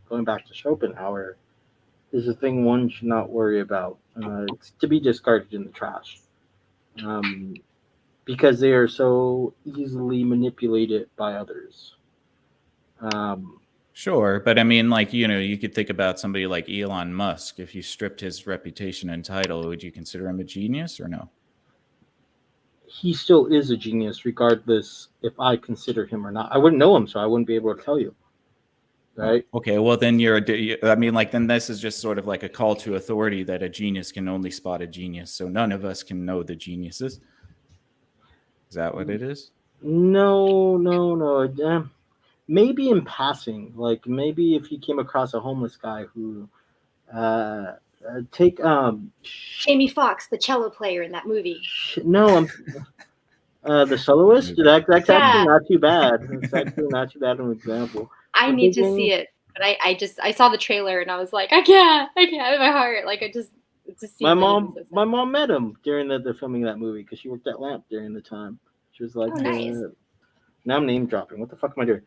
going back to Schopenhauer, is a thing one should not worry about. It's to be discarded in the trash, because they are so easily manipulated by others. Sure, but I mean, you could think about somebody like Elon Musk. If you stripped his reputation and title, would you consider him a genius or no? He still is a genius, regardless if I consider him or not. I wouldn't know him, so I wouldn't be able to tell you. Right? Okay, well then then this is just sort of like a call to authority that a genius can only spot a genius. So none of us can know the geniuses. Is that what it is? No. Maybe in passing, like maybe if you came across a homeless guy who take Jamie Foxx, the cello player in that movie. No, the soloist. That's actually not too bad. It's actually not too bad an example. I need to see it, but I saw the trailer and I was like, I can't in my heart. Like I just my mom met him during the filming of that movie because she worked at Lamp during the time. She was like, nice. Now I'm name dropping. What the fuck am I doing?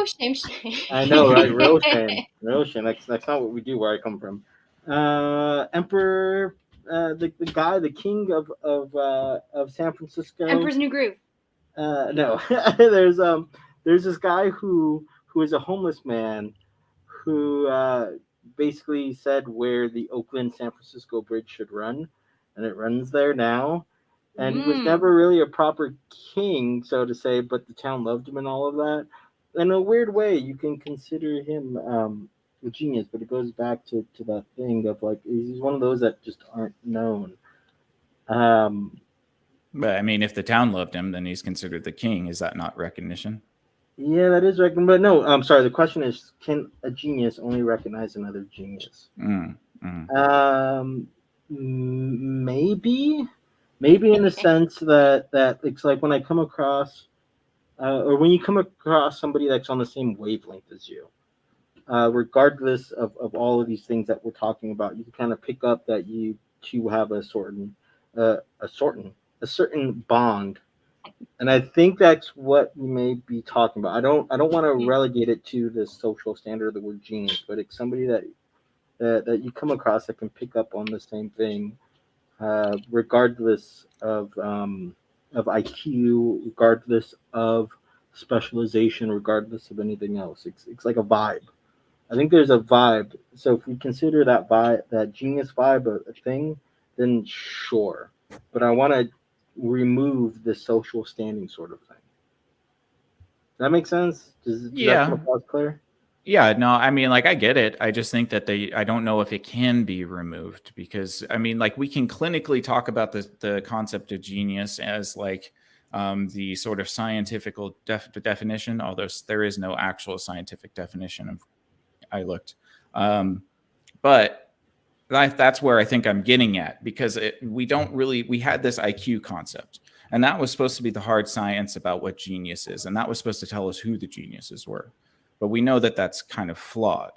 Shame. I know, right? Real shame. That's not what we do where I come from. Emperor, the king of San Francisco. Emperor's New Groove. No, there's this guy who is a homeless man who basically said where the Oakland San Francisco bridge should run, and it runs there now. And he was never really a proper king, so to say, but the town loved him and all of that. In a weird way, you can consider him a genius, but it goes back to that thing of like, he's one of those that just aren't known. But I mean, if the town loved him, then he's considered the king. Is that not recognition? Yeah, that is recognition. But no, I'm sorry. The question is, can a genius only recognize another genius? Maybe in the sense that it's like when I come across, or when you come across somebody that's on the same wavelength as you, regardless of all of these things that we're talking about, you can kind of pick up that you two have a certain bond, and I think that's what we may be talking about. I don't want to relegate it to the social standard of the word genius, but it's somebody that you come across that can pick up on the same thing. Regardless of IQ, regardless of specialization, regardless of anything else, it's like a vibe. I think there's a vibe. So if we consider that vibe, that genius vibe, a thing, then sure. But I want to remove the social standing sort of thing. Does that make sense? Does that come across clear? Yeah, no, I mean, I get it. I just think that I don't know if it can be removed because, I mean, we can clinically talk about the concept of genius as the sort of scientific definition, although there is no actual scientific definition. I looked. But that's where I think I'm getting at, because we had this IQ concept, and that was supposed to be the hard science about what genius is. And that was supposed to tell us who the geniuses were. But we know that that's kind of flawed.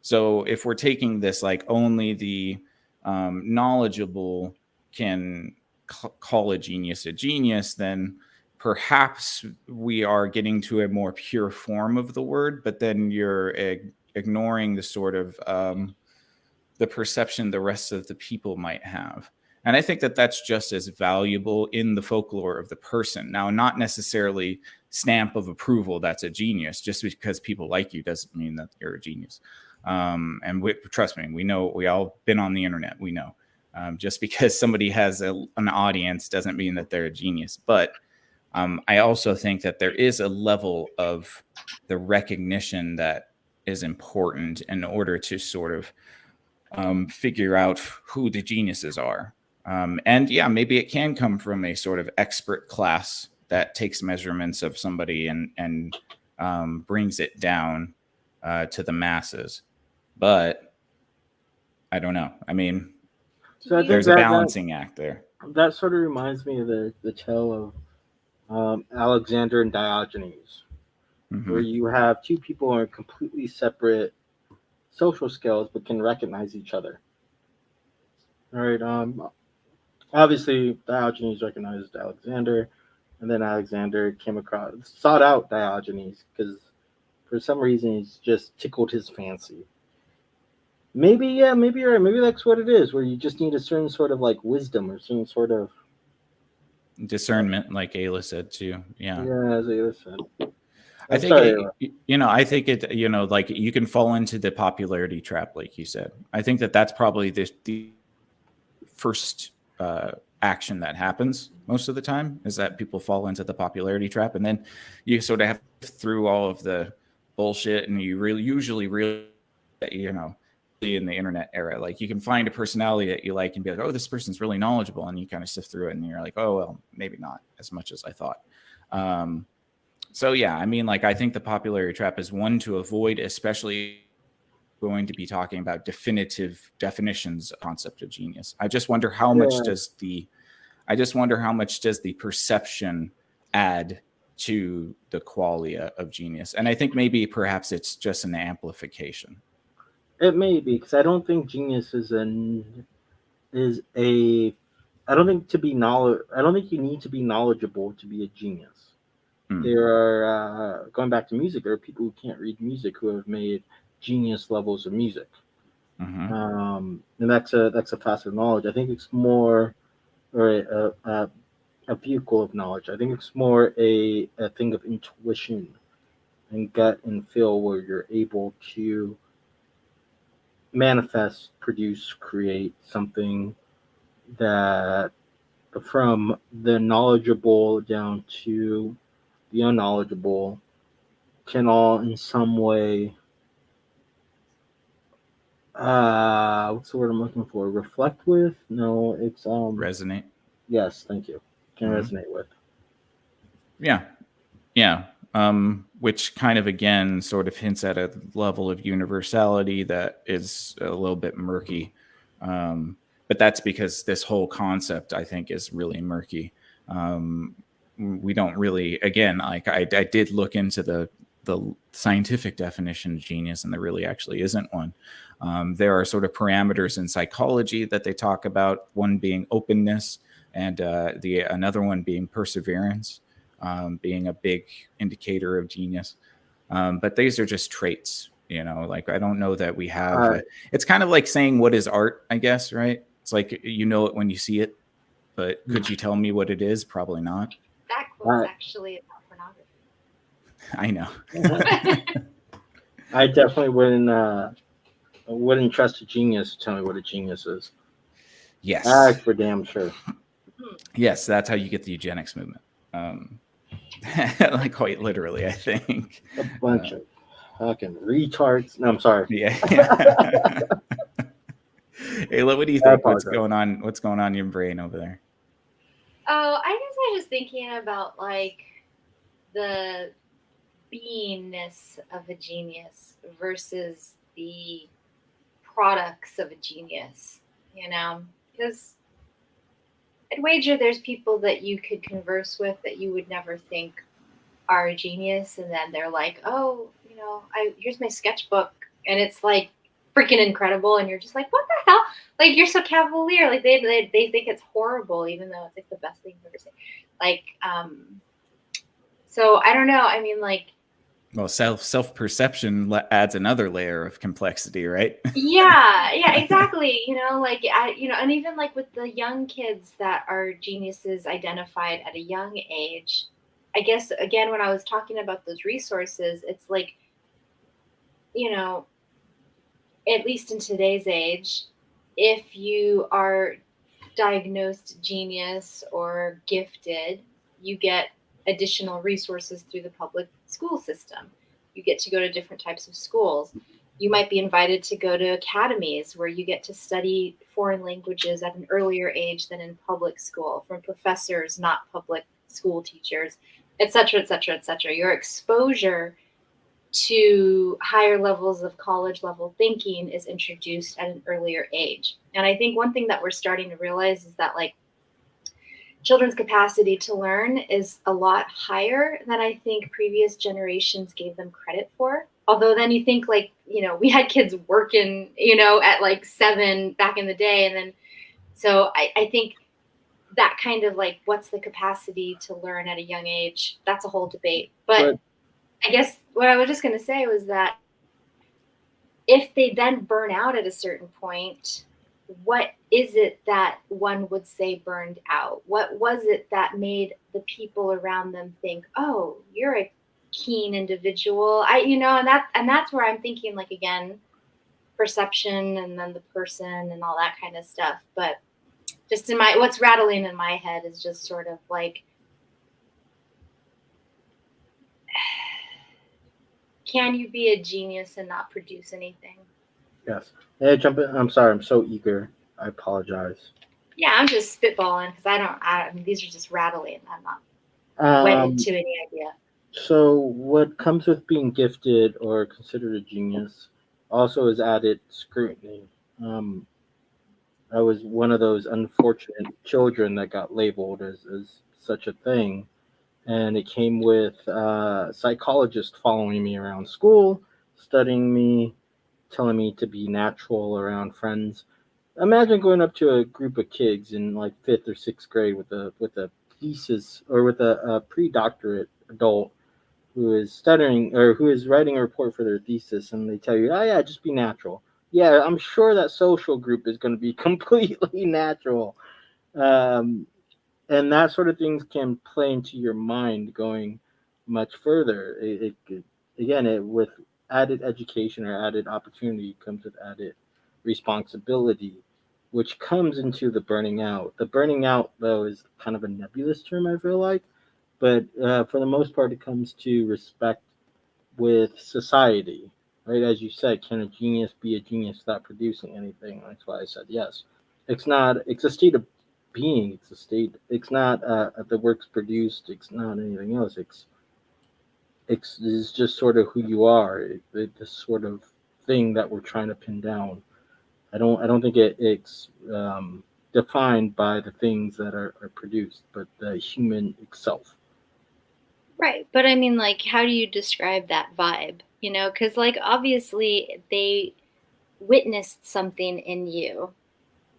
So if we're taking this only the knowledgeable can call a genius, then perhaps we are getting to a more pure form of the word, but then you're ignoring the sort of the perception the rest of the people might have. And I think that that's just as valuable in the folklore of the person. Now, not necessarily stamp of approval that's a genius. Just because people like you doesn't mean that you're a genius. And trust me, we know, we all been on the internet. We know just because somebody has an audience doesn't mean that they're a genius. But I also think that there is a level of the recognition that is important in order to sort of figure out who the geniuses are. And yeah, maybe it can come from a sort of expert class that takes measurements of somebody and brings it down to the masses. But I don't know. I mean, So I think there's a balancing act there. That sort of reminds me of the tale of Alexander and Diogenes, where you have two people who are completely separate social skills but can recognize each other. All right. Obviously, Diogenes recognized Alexander, and then Alexander sought out Diogenes because for some reason he's just tickled his fancy. Maybe you're right. Maybe that's what it is, where you just need a certain sort of like wisdom or certain sort of discernment, like Ayla said too. Yeah, as Ayla said. I think I think it. Like you can fall into the popularity trap, like you said. I think that's probably the first action that happens most of the time, is that people fall into the popularity trap, and then you sort of have through all of the bullshit, and you usually in the internet era, like you can find a personality that you like and be like, oh, this person's really knowledgeable, and you kind of sift through it and you're like, oh, well, maybe not as much as I thought. So yeah, I mean, like I think the popularity trap is one to avoid, especially going to be talking about definitive definitions of concept of genius. I just wonder how much does the perception add to the qualia of genius. And I think maybe perhaps it's just an amplification. It may be, because I don't think genius I don't think you need to be knowledgeable to be a genius. There are going back to music, there are people who can't read music who have made genius levels of music. And that's a facet of knowledge. I think it's more a vehicle of knowledge. I think it's more a thing of intuition and gut and feel, where you're able to manifest, produce, create something that, from the knowledgeable down to the unknowledgeable, can all in some way, what's the word I'm looking for? Reflect with? No, it's resonate. Yes, thank you. Can resonate with. Yeah. Which kind of again sort of hints at a level of universality that is a little bit murky. But that's because this whole concept, I think, is really murky. We don't really, again, like I did look into the scientific definition of genius, and there really actually isn't one. There are sort of parameters in psychology that they talk about, one being openness and another one being perseverance, being a big indicator of genius. But these are just traits, like I don't know that we have, it's kind of like saying what is art, I guess, right? It's like, it when you see it, but could you tell me what it is? Probably not. That quote's actually about pornography. I know. I definitely wouldn't trust a genius to tell me what a genius is. Yes. That's for damn sure. Yes, that's how you get the eugenics movement. Like quite literally, I think. A bunch of fucking retards. No, I'm sorry. Yeah. Hey, what do you think? What's going on in your brain over there? Oh, I guess I was just thinking about like the beingness of a genius versus the products of a genius, because I'd wager there's people that you could converse with that you would never think are a genius, and then they're like, oh, here's my sketchbook, and it's like freaking incredible, and you're just like, what the hell? Like, you're so cavalier. Like they think it's horrible, even though it's like the best thing you've ever seen. Like, so I don't know. I mean, like, Well, self perception adds another layer of complexity, right? Yeah, exactly. And even like with the young kids that are geniuses identified at a young age, I guess again when I was talking about those resources, it's like, you know, at least in today's age, if you are diagnosed genius or gifted, you get additional resources through the public school system. You get to go to different types of schools. You might be invited to go to academies where you get to study foreign languages at an earlier age than in public school from professors, not public school teachers, et cetera, et cetera, et cetera. Your exposure to higher levels of college level thinking is introduced at an earlier age. And I think one thing that we're starting to realize is that like children's capacity to learn is a lot higher than I think previous generations gave them credit for. Although then you think like, we had kids working, at like 7 back in the day. And then, so I think that kind of like, what's the capacity to learn at a young age? That's a whole debate. But I guess what I was just going to say was that if they then burn out at a certain point, what is it that one would say burned out? What was it that made the people around them think, oh, you're a keen individual? And that's where I'm thinking like, again, perception and then the person and all that kind of stuff. But just what's rattling in my head is just sort of like, can you be a genius and not produce anything? Yes. Hey, jump in. I'm sorry. I'm so eager. I apologize. Yeah, I'm just spitballing because I mean, these are just rattling. I'm not wedded to any idea. So what comes with being gifted or considered a genius also is added scrutiny. I was one of those unfortunate children that got labeled as such a thing. And it came with a psychologist following me around school, studying me, telling me to be natural around friends. Imagine going up to a group of kids in like 5th or 6th grade with a thesis or with a pre-doctorate adult who is studying or who is writing a report for their thesis, and they tell you, oh yeah, just be natural. Yeah, I'm sure that social group is going to be completely natural. And that sort of things can play into your mind going much further. With added education or added opportunity comes with added responsibility, which comes into the burning out. The burning out, though, is kind of a nebulous term, I feel like. But for the most part, it comes to respect with society, right? As you said, can a genius be a genius without producing anything? That's why I said yes. It's a state of being. It's a state. It's not the works produced. It's not anything else. It's just sort of who you are. This sort of thing that we're trying to pin down. I don't think it's defined by the things that are produced, but the human itself. Right. But I mean, like, how do you describe that vibe? Because like obviously they witnessed something in you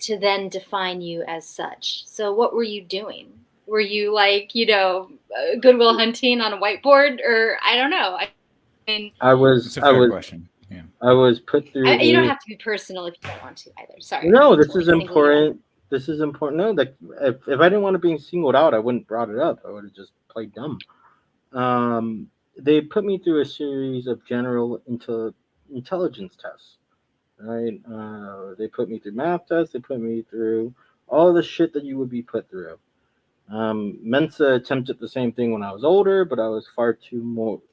to then define you as such. So what were you doing? Were you like, Goodwill Hunting on a whiteboard, or I don't know. I mean, it's a fair question. Yeah. I was put through. You don't have to be personal if you don't want to either. Sorry. No, this is important. This is important. No, that if I didn't want to be singled out, I wouldn't brought it up. I would have just played dumb. They put me through a series of general intelligence tests. Right? They put me through math tests. They put me through all the shit that you would be put through. Mensa attempted the same thing when I was older, but I was far too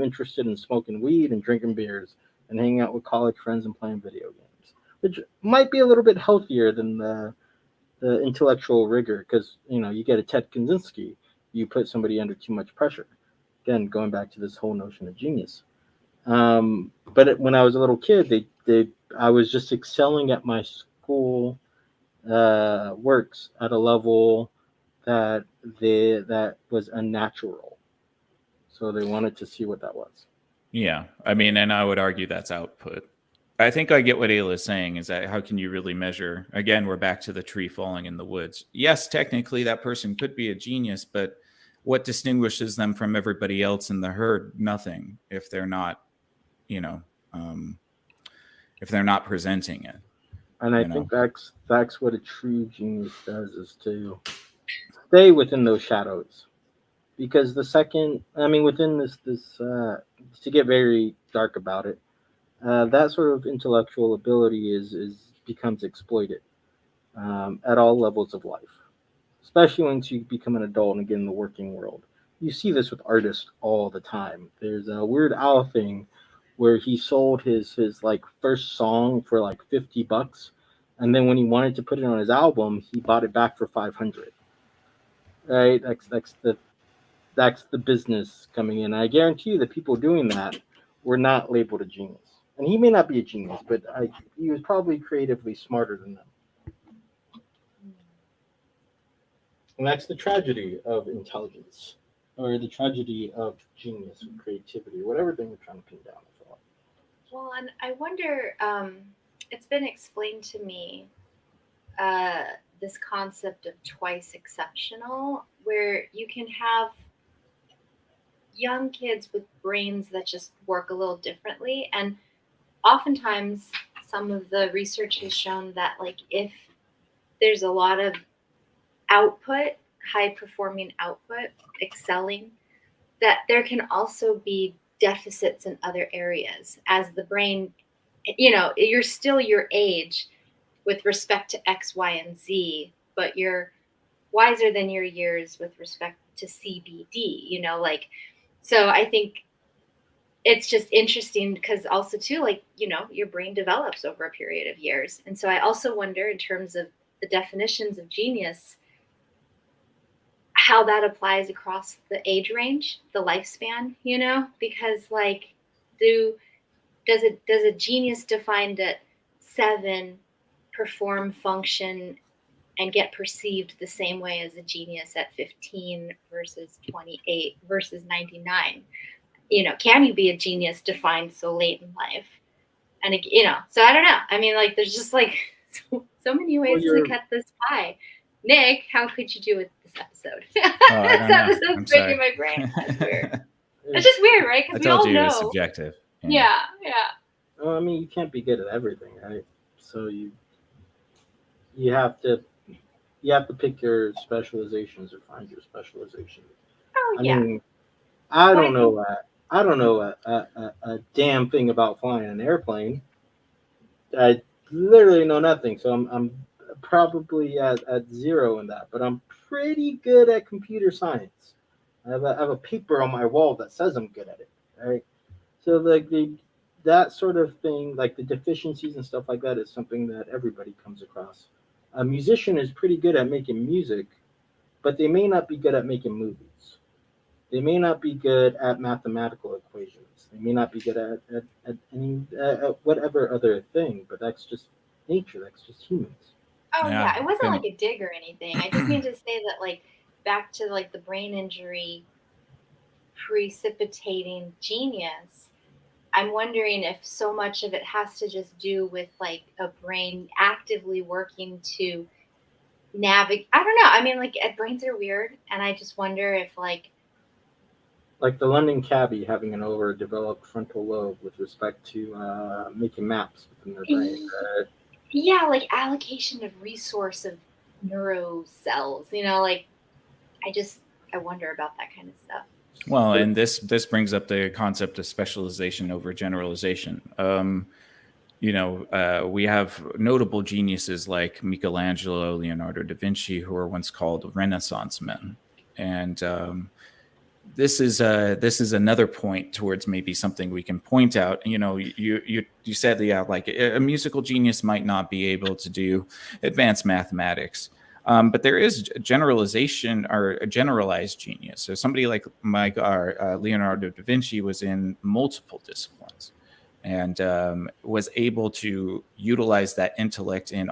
interested in smoking weed and drinking beers and hanging out with college friends and playing video games, which might be a little bit healthier than the intellectual rigor, because you get a Ted Kaczynski, you put somebody under too much pressure. Again, going back to this whole notion of genius. But when I was a little kid, I was just excelling at my school works at a level that was unnatural. So they wanted to see what that was. Yeah, I mean, and I would argue that's output. I think I get what Ayla is saying, is that how can you really measure? Again, we're back to the tree falling in the woods. Yes, technically that person could be a genius, but what distinguishes them from everybody else in the herd? Nothing, if they're not, you know, if they're not presenting it. And I think that's what a true genius does, is to stay within those shadows. Because within this to get very dark about it, that sort of intellectual ability is becomes exploited at all levels of life, especially once you become an adult and get in the working world. You see this with artists all the time. There's a Weird Al thing where he sold his like first song for like $50, and then when he wanted to put it on his album, he bought it back for 500. Right? That's the business coming in. I guarantee you the people doing that were not labeled a genius. And he may not be a genius, but he was probably creatively smarter than them. And that's the tragedy of intelligence, or the tragedy of genius or creativity, whatever thing we're trying to pin down. Well, and I wonder, it's been explained to me, this concept of twice exceptional, where you can have young kids with brains that just work a little differently. And oftentimes, some of the research has shown that, like, if there's a lot of output, high performing output, excelling, that there can also be deficits in other areas as the brain, you're still your age with respect to X, Y, and Z, but you're wiser than your years with respect to CBD, so I think it's just interesting because also too, your brain develops over a period of years. And so I also wonder, in terms of the definitions of genius, how that applies across the age range, the lifespan, because does a genius defined at 7 perform, function, and get perceived the same way as a genius at 15 versus 28 versus 99? Can you be a genius defined so late in life? And so I don't know. I mean, there's just so many ways to cut this pie. Nick, how could you do with this episode? This episode's breaking my brain. That's weird. It's just weird, right? Because we all know. It's subjective. Yeah. Well, I mean, you can't be good at everything, right? So you have to pick your specializations or find your specialization. Oh yeah. I mean, I don't know a damn thing about flying an airplane. I literally know nothing, so I'm probably at 0 in that, but I'm pretty good at computer science. I have a paper on my wall that says I'm good at it, right? So that sort of thing, like the deficiencies and stuff like that, is something that everybody comes across. A musician is pretty good at making music, but they may not be good at making movies. They may not be good at mathematical equations. They may not be good at any whatever other thing, but that's just nature. That's just humans. Oh yeah, it wasn't like a dig or anything. I just need to say that, back to the brain injury precipitating genius. I'm wondering if so much of it has to just do with a brain actively working to navigate. I don't know. I mean, brains are weird, and I just wonder if like the London cabbie having an overdeveloped frontal lobe with respect to making maps within their brain. Yeah, allocation of resource of neuro cells. I wonder about that kind of stuff. Well, and this brings up the concept of specialization over generalization. We have notable geniuses like Michelangelo, Leonardo da Vinci, who were once called Renaissance men, and this is another point towards maybe something we can point out. You said a musical genius might not be able to do advanced mathematics. But there is generalization or a generalized genius. So somebody like Leonardo da Vinci was in multiple disciplines and was able to utilize that intellect in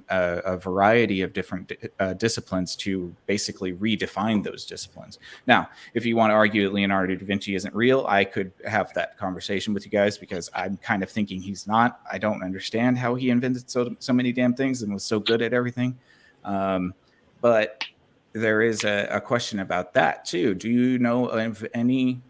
a variety of different disciplines to basically redefine those disciplines. Now, if you want to argue that Leonardo da Vinci isn't real, I could have that conversation with you guys, because I'm kind of thinking he's not. I don't understand how he invented so many damn things and was so good at everything. But there is a question about that too. Do you know of any?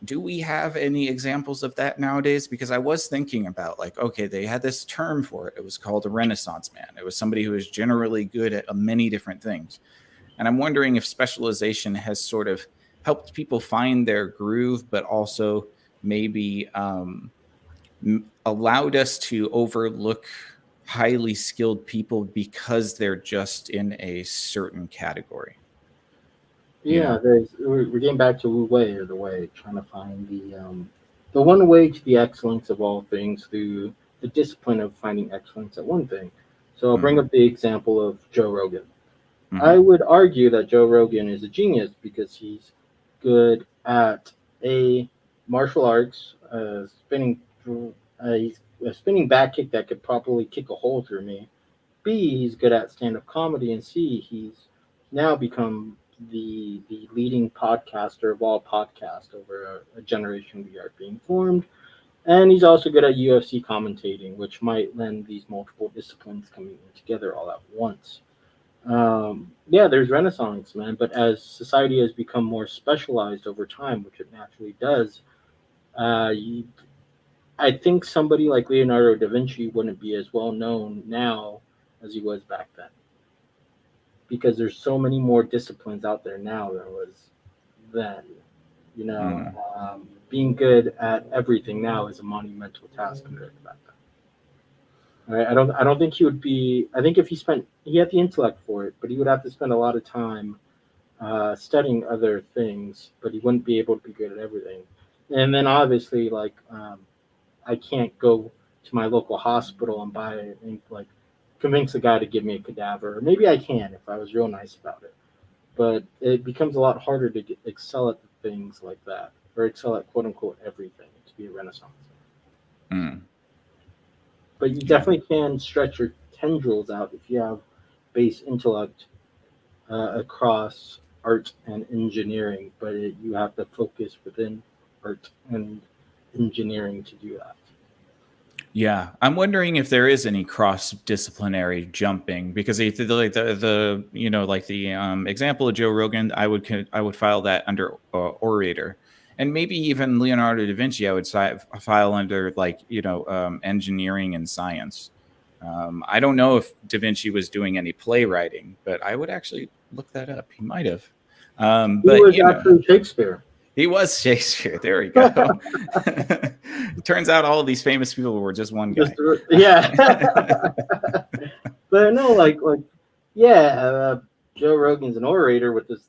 Do we have any examples of that nowadays? Because I was thinking about like, okay, they had this term for it. It was called a Renaissance man. It was somebody who was generally good at many different things. And I'm wondering if specialization has sort of helped people find their groove, but also maybe allowed us to overlook highly skilled people because they're just in a certain category. Yeah, we're getting back to Wu Wei or the way, trying to find the one way to the excellence of all things through the discipline of finding excellence at one thing. So I'll bring up the example of Joe Rogan. I would argue that Joe Rogan is a genius because he's good at martial arts, he's a spinning back kick that could probably kick a hole through me. B, he's good at stand-up comedy, and C, he's now become the leading podcaster of all podcasts over a generation we are being formed. And he's also good at UFC commentating, which might lend these multiple disciplines coming together all at once. There's Renaissance, man. But as society has become more specialized over time, which it naturally does, I think somebody like Leonardo da Vinci wouldn't be as well known now as he was back then. Because there's so many more disciplines out there now than was then. Being good at everything now is a monumental task compared to back then. All right, I don't think he would be. I think if he had the intellect for it, but he would have to spend a lot of time studying other things, but he wouldn't be able to be good at everything. And then obviously, I can't go to my local hospital and convince a guy to give me a cadaver. Or maybe I can if I was real nice about it. But it becomes a lot harder to excel at things like that, or excel at quote unquote everything to be a Renaissance. But you definitely can stretch your tendrils out if you have base intellect across art and engineering, but you have to focus within art and engineering to do that. Yeah, I'm wondering if there is any cross-disciplinary jumping, because the example of Joe Rogan, I would file that under orator, and maybe even Leonardo da Vinci, I would file under engineering and science. I don't know if da Vinci was doing any playwriting, but I would actually look that up. He might have. He was actually Shakespeare. He was Shakespeare. There we go. Turns out all of these famous people were just one guy. But no, Joe Rogan's an orator with his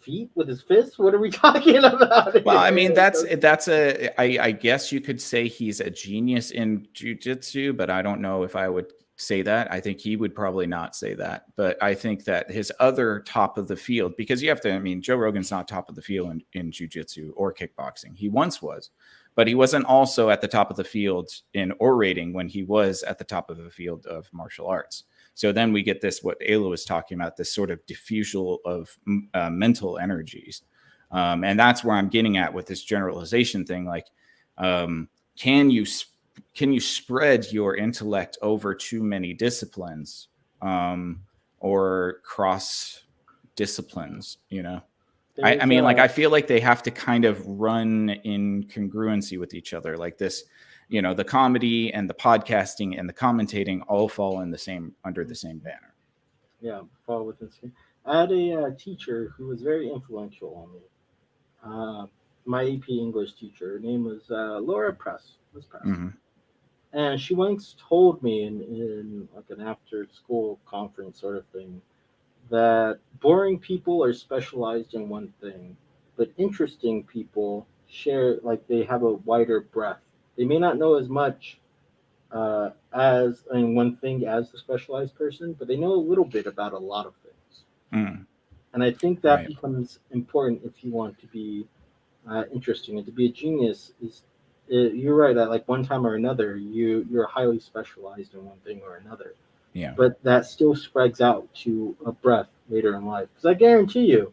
feet, with his fists. What are we talking about? Well, I mean, I guess you could say he's a genius in jiu-jitsu, but I don't know if I would say that. I think he would probably not say that. But I think that his other top of the field, because you have to, Joe Rogan's not top of the field in jiu-jitsu or kickboxing. He once was, but he wasn't also at the top of the field in orating when he was at the top of the field of martial arts. So then we get this, what Ayla was talking about, this sort of diffusal of mental energies. And that's where I'm getting at with this generalization thing. Can you spread your intellect over too many disciplines or cross disciplines? I feel like they have to kind of run in congruency with each other, like this. The comedy and the podcasting and the commentating all fall in under the same banner. Yeah, fall within. I had a teacher who was very influential on me. My AP English teacher, her name was Laura Press. And she once told me in an after-school conference sort of thing that boring people are specialized in one thing, but interesting people they have a wider breadth. They may not know as much as one thing as the specialized person, but they know a little bit about a lot of things. And I think that becomes important if you want to be interesting. And to be a genius you're right that one time or another you're highly specialized in one thing or another. Yeah. But that still spreads out to a breadth later in life. Because I guarantee you,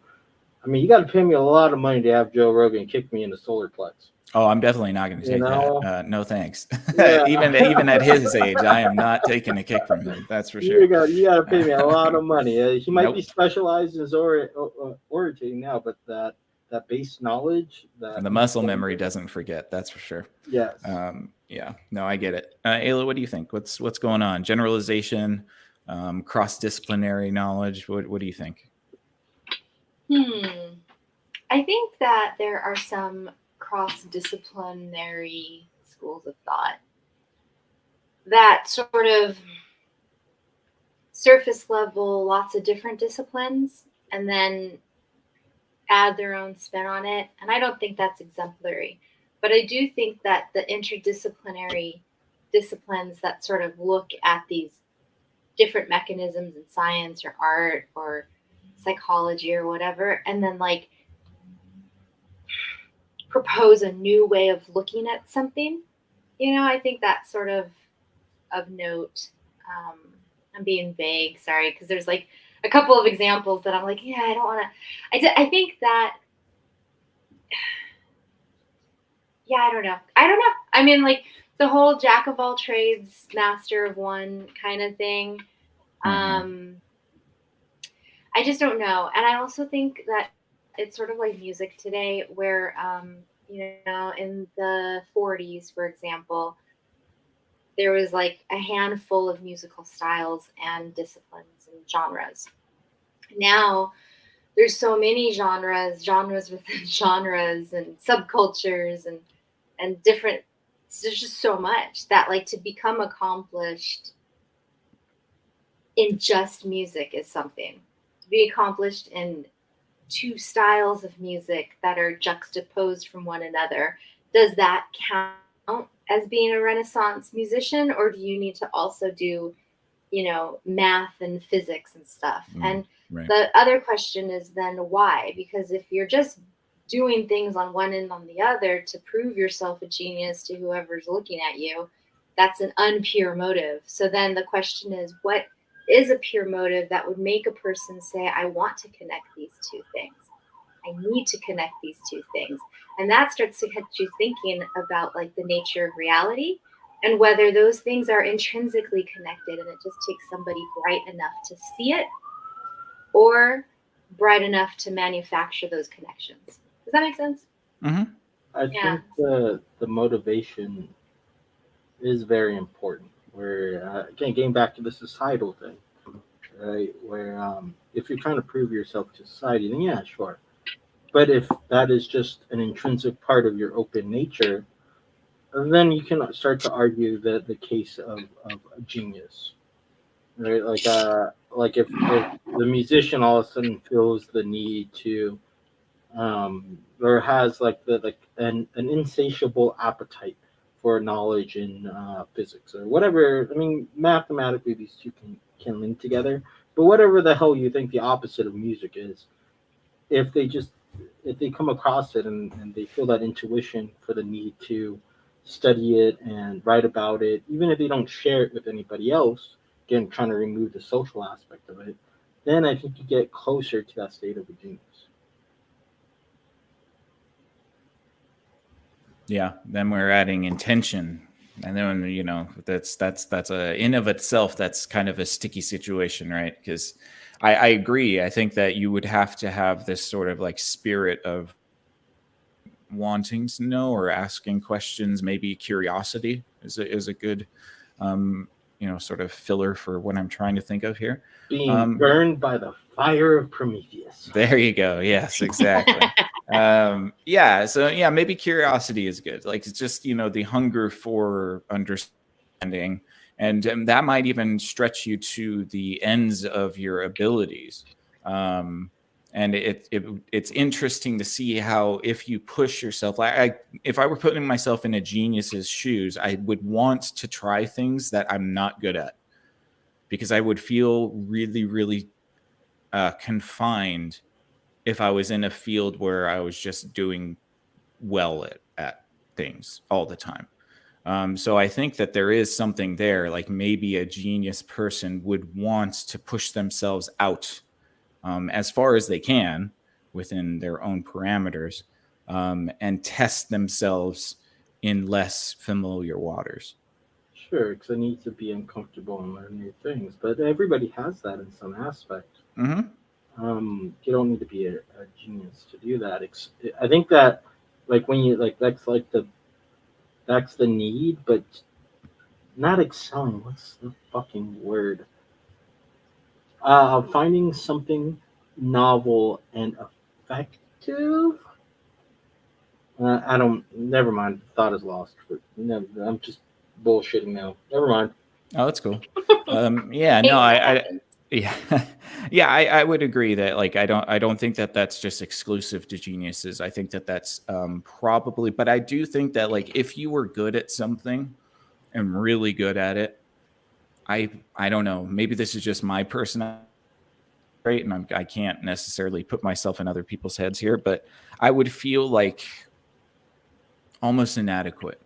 you got to pay me a lot of money to have Joe Rogan kick me in the solar plex. Oh, I'm definitely not going to take that. No, thanks. Yeah. even at his age, I am not taking a kick from him. That's for sure. You got to pay me a lot of money. He might be Nope. specialized in his orating now, but that base knowledge, that And the muscle memory doesn't forget. That's for sure. Yes. Yeah. No, I get it. Ayla, what do you think? What's going on? Generalization, cross-disciplinary knowledge. What do you think? I think that there are some cross-disciplinary schools of thought that sort of surface level lots of different disciplines and then add their own spin on it. And I don't think that's exemplary. But I do think that the interdisciplinary disciplines that sort of look at these different mechanisms in science or art or psychology or whatever, and then like propose a new way of looking at something, I think that's sort of note. I'm being vague, sorry, because there's like a couple of examples that I'm like, yeah, I don't want to. I think that, yeah, I don't know. I mean, like the whole jack of all trades, master of one kind of thing. I just don't know. And I also think that it's sort of like music today where, in the 40s, for example, there was like a handful of musical styles and disciplines and genres. Now there's so many genres within genres and subcultures and different, there's just so much that like to become accomplished in just music is something. To be accomplished in two styles of music that are juxtaposed from one another, does that count as being a Renaissance musician, or do you need to also do, math and physics and stuff? And right. The other question is then why? Because if you're just doing things on one end on the other to prove yourself a genius to whoever's looking at you, that's an unpure motive. So then the question is, what is a pure motive that would make a person say, I want to connect these two things? I need to connect these two things. And that starts to get you thinking about like the nature of reality and whether those things are intrinsically connected and it just takes somebody bright enough to see it or bright enough to manufacture those connections. Does that make sense? Mm-hmm. I think the motivation is very important. Where again, getting back to the societal thing, right? Where if you're trying to prove yourself to society, then yeah, sure. But if that is just an intrinsic part of your open nature, then you can start to argue that the case of a genius, right? Like if the musician all of a sudden feels the need to, or has like an insatiable appetite for knowledge in physics or whatever. I mean, mathematically, these two can link together. But whatever the hell you think the opposite of music is, if they come across it and they feel that intuition for the need to study it and write about it, even if they don't share it with anybody else, again, trying to remove the social aspect of it, then I think you get closer to that state of a genius. Yeah, then we're adding intention, and then that's a in of itself that's kind of a sticky situation, right? Because I agree. I think that you would have to have this sort of like spirit of wanting to know or asking questions. Maybe curiosity is a good sort of filler for what I'm trying to think of here. Being burned by the fire of Prometheus. There you go. Yes, exactly. So maybe curiosity is good. Like it's just the hunger for understanding, and that might even stretch you to the ends of your abilities. And it's interesting to see how if you push yourself, if I were putting myself in a genius's shoes, I would want to try things that I'm not good at, because I would feel really, really confined if I was in a field where I was just doing well at things all the time. So I think that there is something there, like maybe a genius person would want to push themselves out as far as they can within their own parameters. and test themselves in less familiar waters. Sure, because I need to be uncomfortable and learn new things. But everybody has that in some aspect. Mm-hmm. You don't need to be a genius to do that. I think that, like, when you like, that's the need, but not excelling. What's the fucking word? Finding something novel and effective. I don't. Never mind. Thought is lost. But no, I'm just bullshitting now. Never mind. Oh, that's cool. Yeah, no, yeah, yeah, I would agree that, like, I don't think that that's just exclusive to geniuses. I think that that's probably, but I do think that, like, if you were good at something and really good at it, I don't know, maybe this is just my personality, and I can't necessarily put myself in other people's heads here, but I would feel like almost inadequate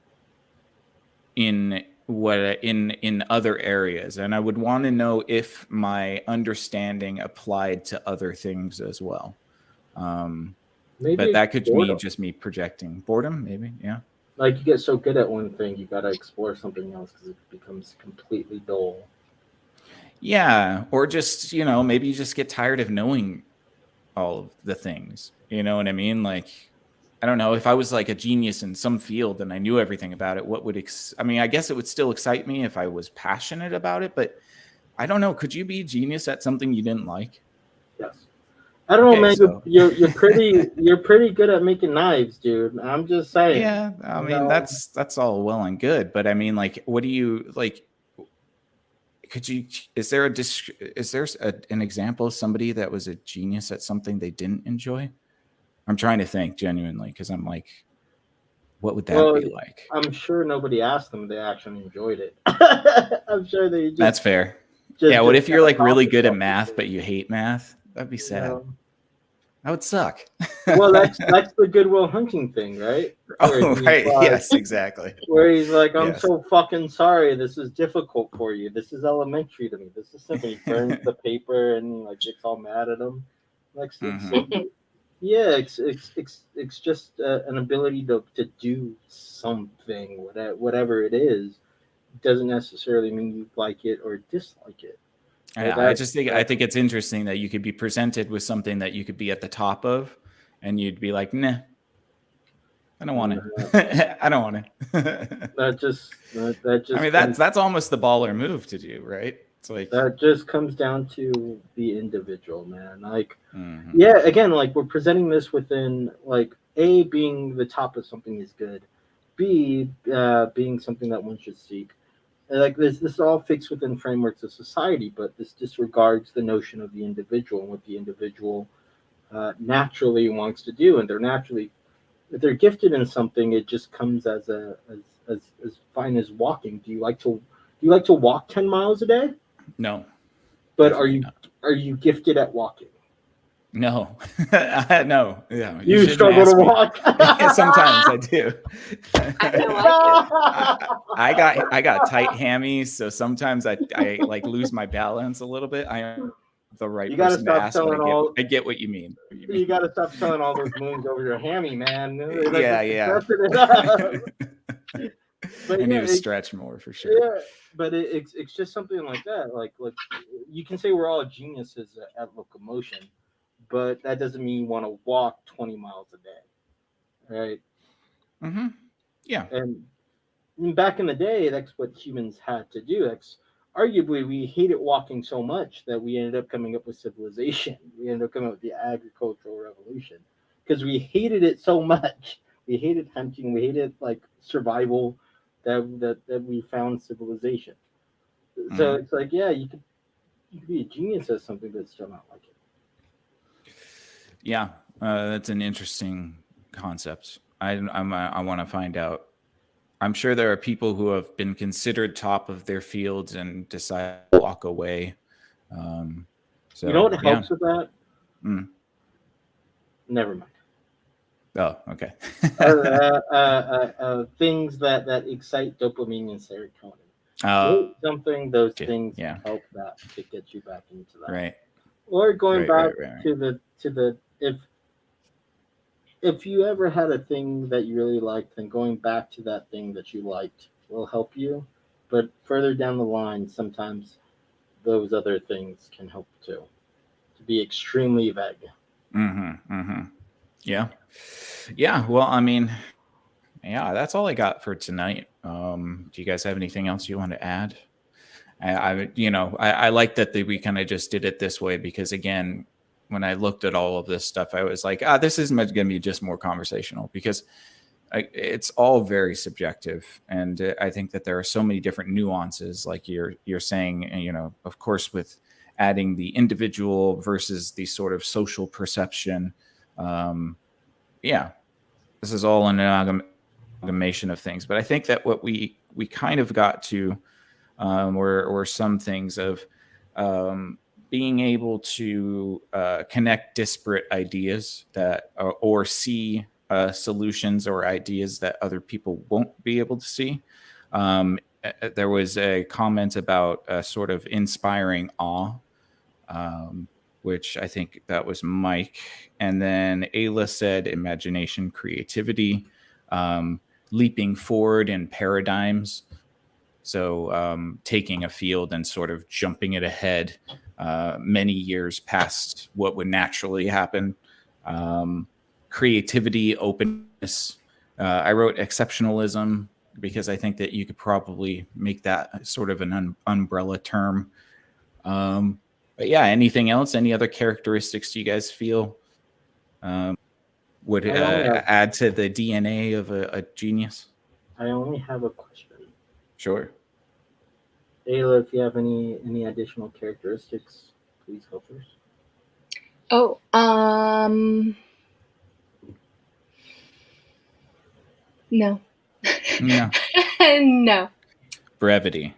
in other areas, and I would want to know if my understanding applied to other things as well. Maybe But that could boredom. me just me projecting boredom, maybe. Yeah. Like, you get so good at one thing, you gotta explore something else because it becomes completely dull. Yeah, or just, maybe you just get tired of knowing all of the things. You know what I mean? Like, I don't know, if I was like a genius in some field and I knew everything about it, what would I mean, I guess it would still excite me if I was passionate about it, but I don't know, could you be a genius at something you didn't like? Yes. I don't know, Okay, man. so- You're pretty good at making knives, dude. I'm just saying. Yeah, I mean, that's all well and good, but I mean, like, what do you like? Could you? Is there an example of somebody that was a genius at something they didn't enjoy? I'm trying to think genuinely, because I'm like, what would that be like? I'm sure nobody asked them if they actually enjoyed it. I'm sure they just. That's fair. Yeah. What if you're like really good at math, but you hate math? That'd be sad. That would suck. Well, that's the Goodwill Hunting thing, right? Oh, right. Yes, exactly. Where he's like, I'm Yes. so fucking sorry. This is difficult for you. This is elementary to me. This is simple. He burns the paper and like gets all mad at him. Like, yeah, it's just an ability to do something, whatever it is. Doesn't necessarily mean you like it or dislike it. Yeah, I think it's interesting that you could be presented with something that you could be at the top of, and you'd be like, nah, I don't want it. I don't want it. That just. I mean, that's almost the baller move to do, right? It's like that just comes down to the individual, man. Like, yeah, again, like, we're presenting this within, like, A, being the top of something is good, B, being something that one should seek. Like, this all fits within frameworks of society, but this disregards the notion of the individual and what the individual naturally wants to do. And if they're gifted in something, it just comes as fine as walking. Do you like to walk 10 miles a day? No. But are you gifted at walking? No. No. Yeah. You struggle to walk. Sometimes I do. I know I got tight hammies, so sometimes I like lose my balance a little bit. I am the right person to ask, but I get what you mean. You got to stop selling all those moons over your hammy, man. Yeah. But I need to stretch more for sure. Yeah, but it's just something like that. Like you can say we're all geniuses at locomotion, but that doesn't mean you want to walk 20 miles a day, right? Mm-hmm. Yeah. And back in the day, that's what humans had to do. That's arguably we hated walking so much that we ended up coming up with civilization. We ended up coming up with the agricultural revolution because we hated it so much. We hated hunting. We hated like survival. That we found civilization. So it's like, yeah, you could be a genius at something but still not like it. Yeah, that's an interesting concept. I want to find out. I'm sure there are people who have been considered top of their fields and decide to walk away. So you know what helps with that? Never mind. Oh, okay. Things that excite dopamine and serotonin. Those things help that to get you back into that. Right. Or going back to the if you ever had a thing that you really liked, then going back to that thing that you liked will help you. But further down the line, sometimes those other things can help too. To be extremely vague. Yeah. Yeah. Well, I mean, yeah, that's all I got for tonight. Do you guys have anything else you want to add? I like that we kind of just did it this way because, again, when I looked at all of this stuff, I was like, this is going to be just more conversational because it's all very subjective. And I think that there are so many different nuances, like you're saying, of course, with adding the individual versus the sort of social perception. Yeah, this is all an amalgamation of things. But I think that what we kind of got to were some things of being able to connect disparate ideas that or see solutions or ideas that other people won't be able to see. There was a comment about sort of inspiring awe, which I think that was Mike. And then Ayla said imagination, creativity, leaping forward in paradigms. So taking a field and sort of jumping it ahead many years past what would naturally happen. Creativity, openness. I wrote exceptionalism because I think that you could probably make that sort of an umbrella term. But yeah, anything else? Any other characteristics do you guys feel would add to the DNA of a genius? I only have a question. Sure. Ayla, if you have any additional characteristics, please go first. Oh, no. No. No. Brevity.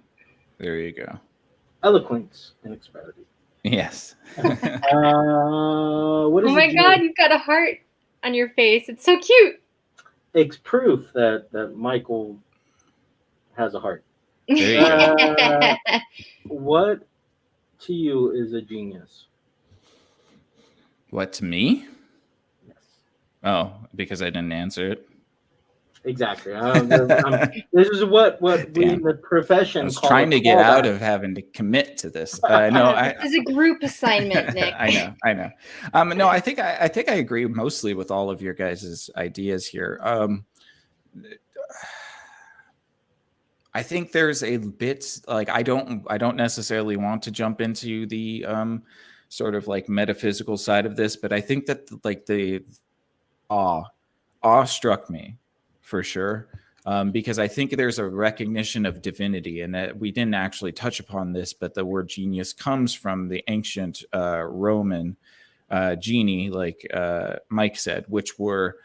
There you go. Eloquence and expertity. Yes. What is Oh my God, you've got a heart on your face. It's so cute. It's proof that Michael has a heart. There you go. What to you is a genius? What to me? Yes. Oh, because I didn't answer it. Exactly. This is what we in the profession. I was trying to get out of having to commit to this. This is a group assignment, Nick. I know. No, I think I agree mostly with all of your guys' ideas here. I think there's a bit like I don't necessarily want to jump into the sort of like metaphysical side of this, but I think that like the awe struck me for sure, because I think there's a recognition of divinity, and that we didn't actually touch upon this, but the word genius comes from the ancient Roman genie, like Mike said, which were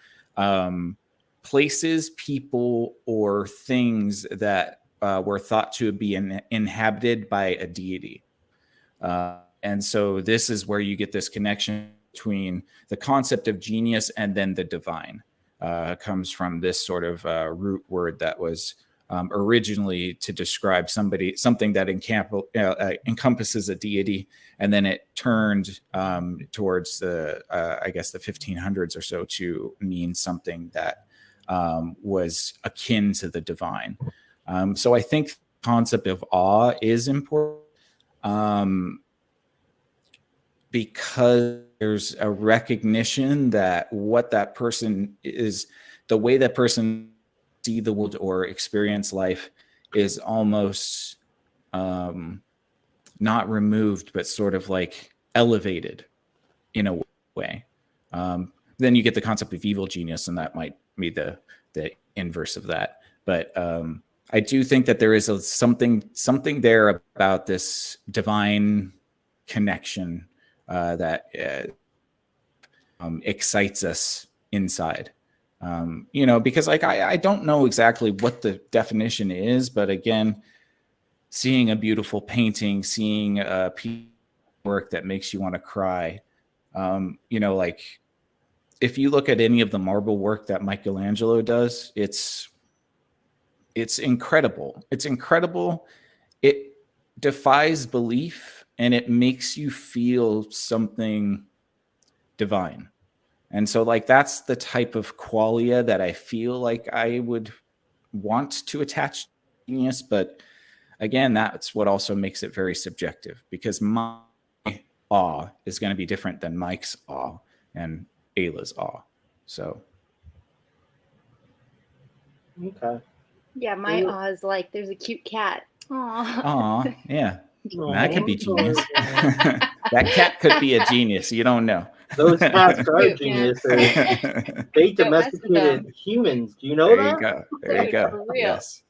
places, people, or things that were thought to be inhabited by a deity. And so this is where you get this connection between the concept of genius and then the divine. Comes from this sort of root word that was originally to describe something that encompasses a deity, and then it turned towards the I guess the 1500s or so to mean something that was akin to the divine. So I think the concept of awe is important because there's a recognition that what that person is, the way that person see the world or experience life is almost not removed, but sort of like elevated in a way. Then you get the concept of evil genius, and that might be the inverse of that. But I do think that there is something there about this divine connection that excites us inside, because like I don't know exactly what the definition is, but again, seeing a beautiful painting, seeing a piece of work that makes you want to cry, like if you look at any of the marble work that Michelangelo does, it's incredible. It's incredible. It defies belief, and it makes you feel something divine. And so like that's the type of qualia that I feel like I would want to attach to genius, but again, that's what also makes it very subjective, because my awe is going to be different than Mike's awe and Ayla's awe. So Okay. Yeah, my awe is like there's a cute cat. Aw. yeah, that could be genius. That cat could be a genius. You don't know. Those cats are Cute, geniuses. yeah. They Don't mess with domesticated them. humans. Do you know There that? you go. There you Dude, go. for real. Yes.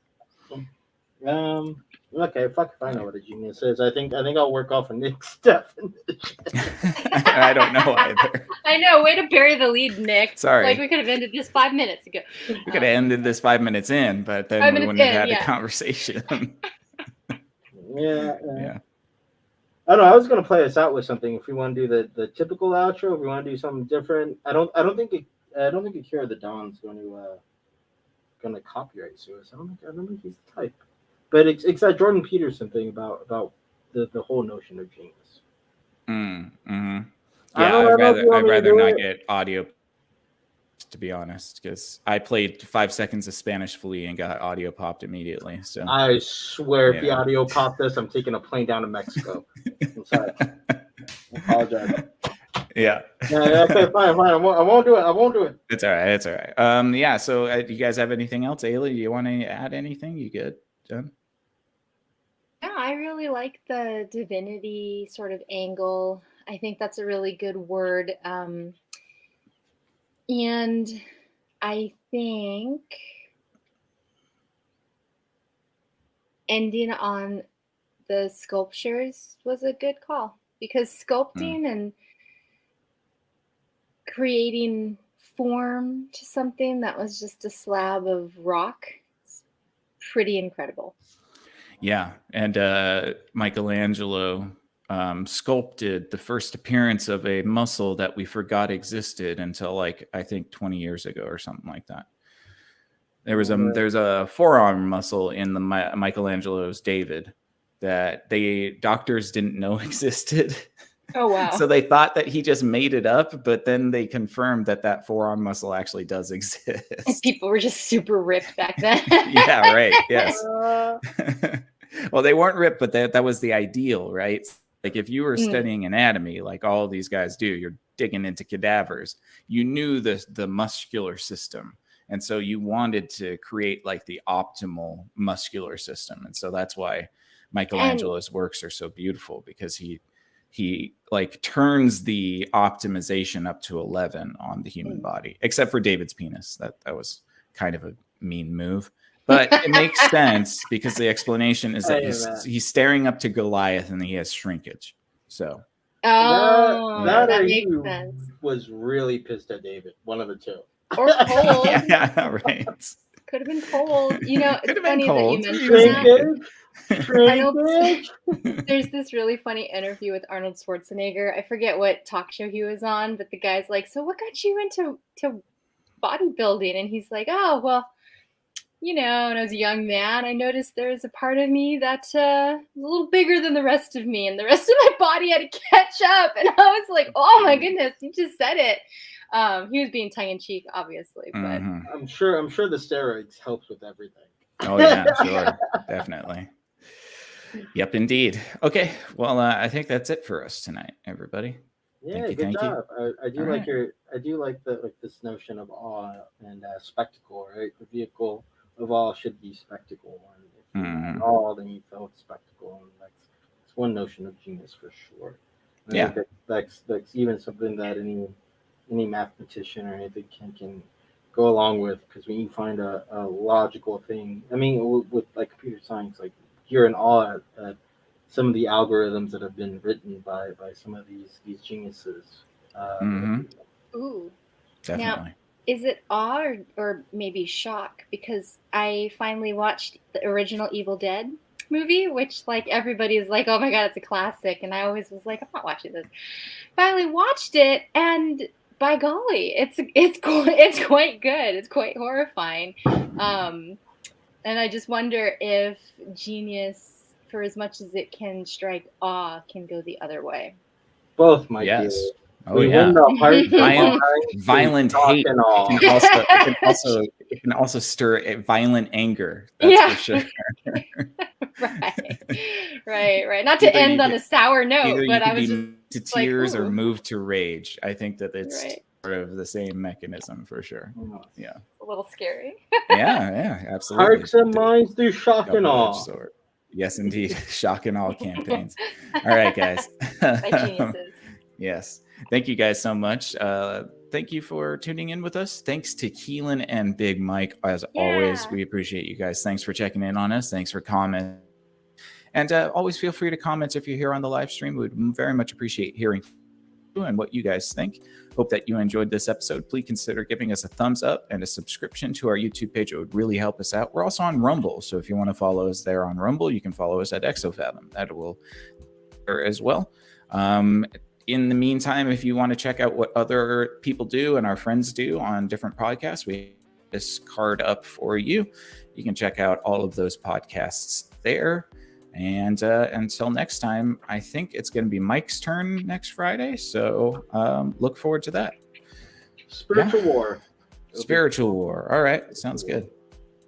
Okay, fuck if I know what a genius is. I think I'll work off of Nick's definition. I don't know either. I know. Way to bury the lead, Nick. Sorry. Like we could have ended this 5 minutes ago. We could have ended this 5 minutes in, but then 5 we minutes wouldn't have in, had yeah. a conversation. Yeah. Yeah. I don't know. I was gonna play us out with something. If we want to do the typical outro, if we want to do something different, I don't think Akira the Don's gonna copyright sue us. I don't think he's the type. But it's that Jordan Peterson thing about the whole notion of genius. Mm-hmm. I Yeah, don't know if you want I'd me to rather do not it. get audio, to be honest, because I played 5 seconds of Spanish Flea and got audio popped immediately. So I swear, if the Yeah. audio popped this, I'm taking a plane down to Mexico. I'm sorry. I apologize. yeah, Yeah, okay, fine. I won't do it. it's all right. It's all right. Yeah. So, do you guys have anything else, Ayla? Do you want to add anything? You good, Jen? Yeah, I really like the divinity sort of angle. I think that's a really good word. And I think ending on the sculptures was a good call, because sculpting and creating form to something that was just a slab of rock is pretty incredible. Yeah, and Michelangelo sculpted the first appearance of a muscle that we forgot existed until, like, I think 20 years ago or something like that. There's a forearm muscle in the Michelangelo's David that doctors didn't know existed. Oh, wow. So they thought that he just made it up, but then they confirmed that forearm muscle actually does exist. And people were just super ripped back then. Yeah, right. Yes. Well, they weren't ripped, but that was the ideal, right? Like if you were studying anatomy, like all of these guys do, you're digging into cadavers. You knew the muscular system. And so you wanted to create like the optimal muscular system. And so that's why Michelangelo's works are so beautiful, because he like turns the optimization up to 11 on the human body, except for David's penis. That was kind of a mean move, but it makes sense because the explanation is that he's staring up to Goliath and he has shrinkage. So that or makes he sense. was really pissed at David. One of the two. Or cold. yeah, right. Could have been cold. You know, Could it's have been funny cold. that you mentioned that. Shrinkage. There's this really funny interview with Arnold Schwarzenegger. I forget what talk show he was on, but the guy's like, "So what got you into bodybuilding?" And he's like, "Oh, well, you know, when I was a young man, I noticed there was a part of me that was a little bigger than the rest of me, and the rest of my body had to catch up." And I was like, "Oh my goodness, you just said it." He was being tongue in cheek, obviously, but I'm sure the steroids helps with everything. Oh yeah, sure, definitely. Yep, indeed. Okay, well, I think that's it for us tonight, everybody. Yeah, Thank good you. job. I do All like right. this notion of awe and spectacle, right? The vehicle of awe should be spectacle. And if you're in awe, then you felt spectacle, and that's one notion of genius for sure. And I think that's even something that any mathematician or anything can go along with, because when you find a logical thing, I mean, with like computer science, like you're in awe at some of the algorithms that have been written by some of these geniuses. ooh. Definitely. Now, is it awe or maybe shock? Because I finally watched the original Evil Dead movie, which like everybody is like, "Oh my god, it's a classic," and I always was like, "I'm not watching this." Finally watched it, and by golly, it's quite good. It's quite horrifying, and I just wonder if genius, for as much as it can strike awe, can go the other way. Both might Yes, Oh we yeah. win the heart Violent hate. and all. It can also stir a violent anger. That's Yeah. for sure. Right. Not to Either end you on get- a sour note, Either you but I can was be just moved to like, tears or ooh. moved to rage. I think that it's Right. sort of the same mechanism for sure. Yeah. a little scary. Yeah, absolutely. Hearts and minds through shock and Double-edged awe. sword. Yes, indeed. Shock and all campaigns. All right, guys. By geniuses. Yes. Thank you guys so much. Thank you for tuning in with us. Thanks to Keelan and Big Mike. As always, Yeah. we appreciate you guys. Thanks for checking in on us. Thanks for commenting. And always feel free to comment if you're here on the live stream. We would very much appreciate hearing from you and what you guys think. Hope that you enjoyed this episode. Please consider giving us a thumbs up and a subscription to our YouTube page. It would really help us out. We're also on Rumble. So if you want to follow us there on Rumble, you can follow us at ExoFathom. That will there as well. In the meantime, if you want to check out what other people do and our friends do on different podcasts, we have this card up for you. You can check out all of those podcasts there. And until next time, I think it's going to be Mike's turn next Friday. So look forward to that. Spiritual War. Spiritual War. All right. Sounds good.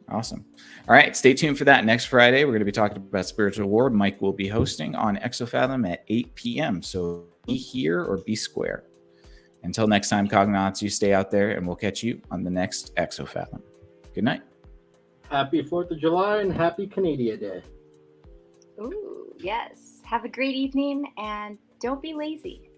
Awesome. All right. Stay tuned for that. Next Friday, we're going to be talking about Spiritual War. Mike will be hosting on ExoFathom at 8 p.m. So be here or be square. Until next time, Cognauts, you stay out there and we'll catch you on the next ExoFathom. Good night. Happy 4th of July and happy Canadian Day. Ooh, yes. Have a great evening and don't be lazy.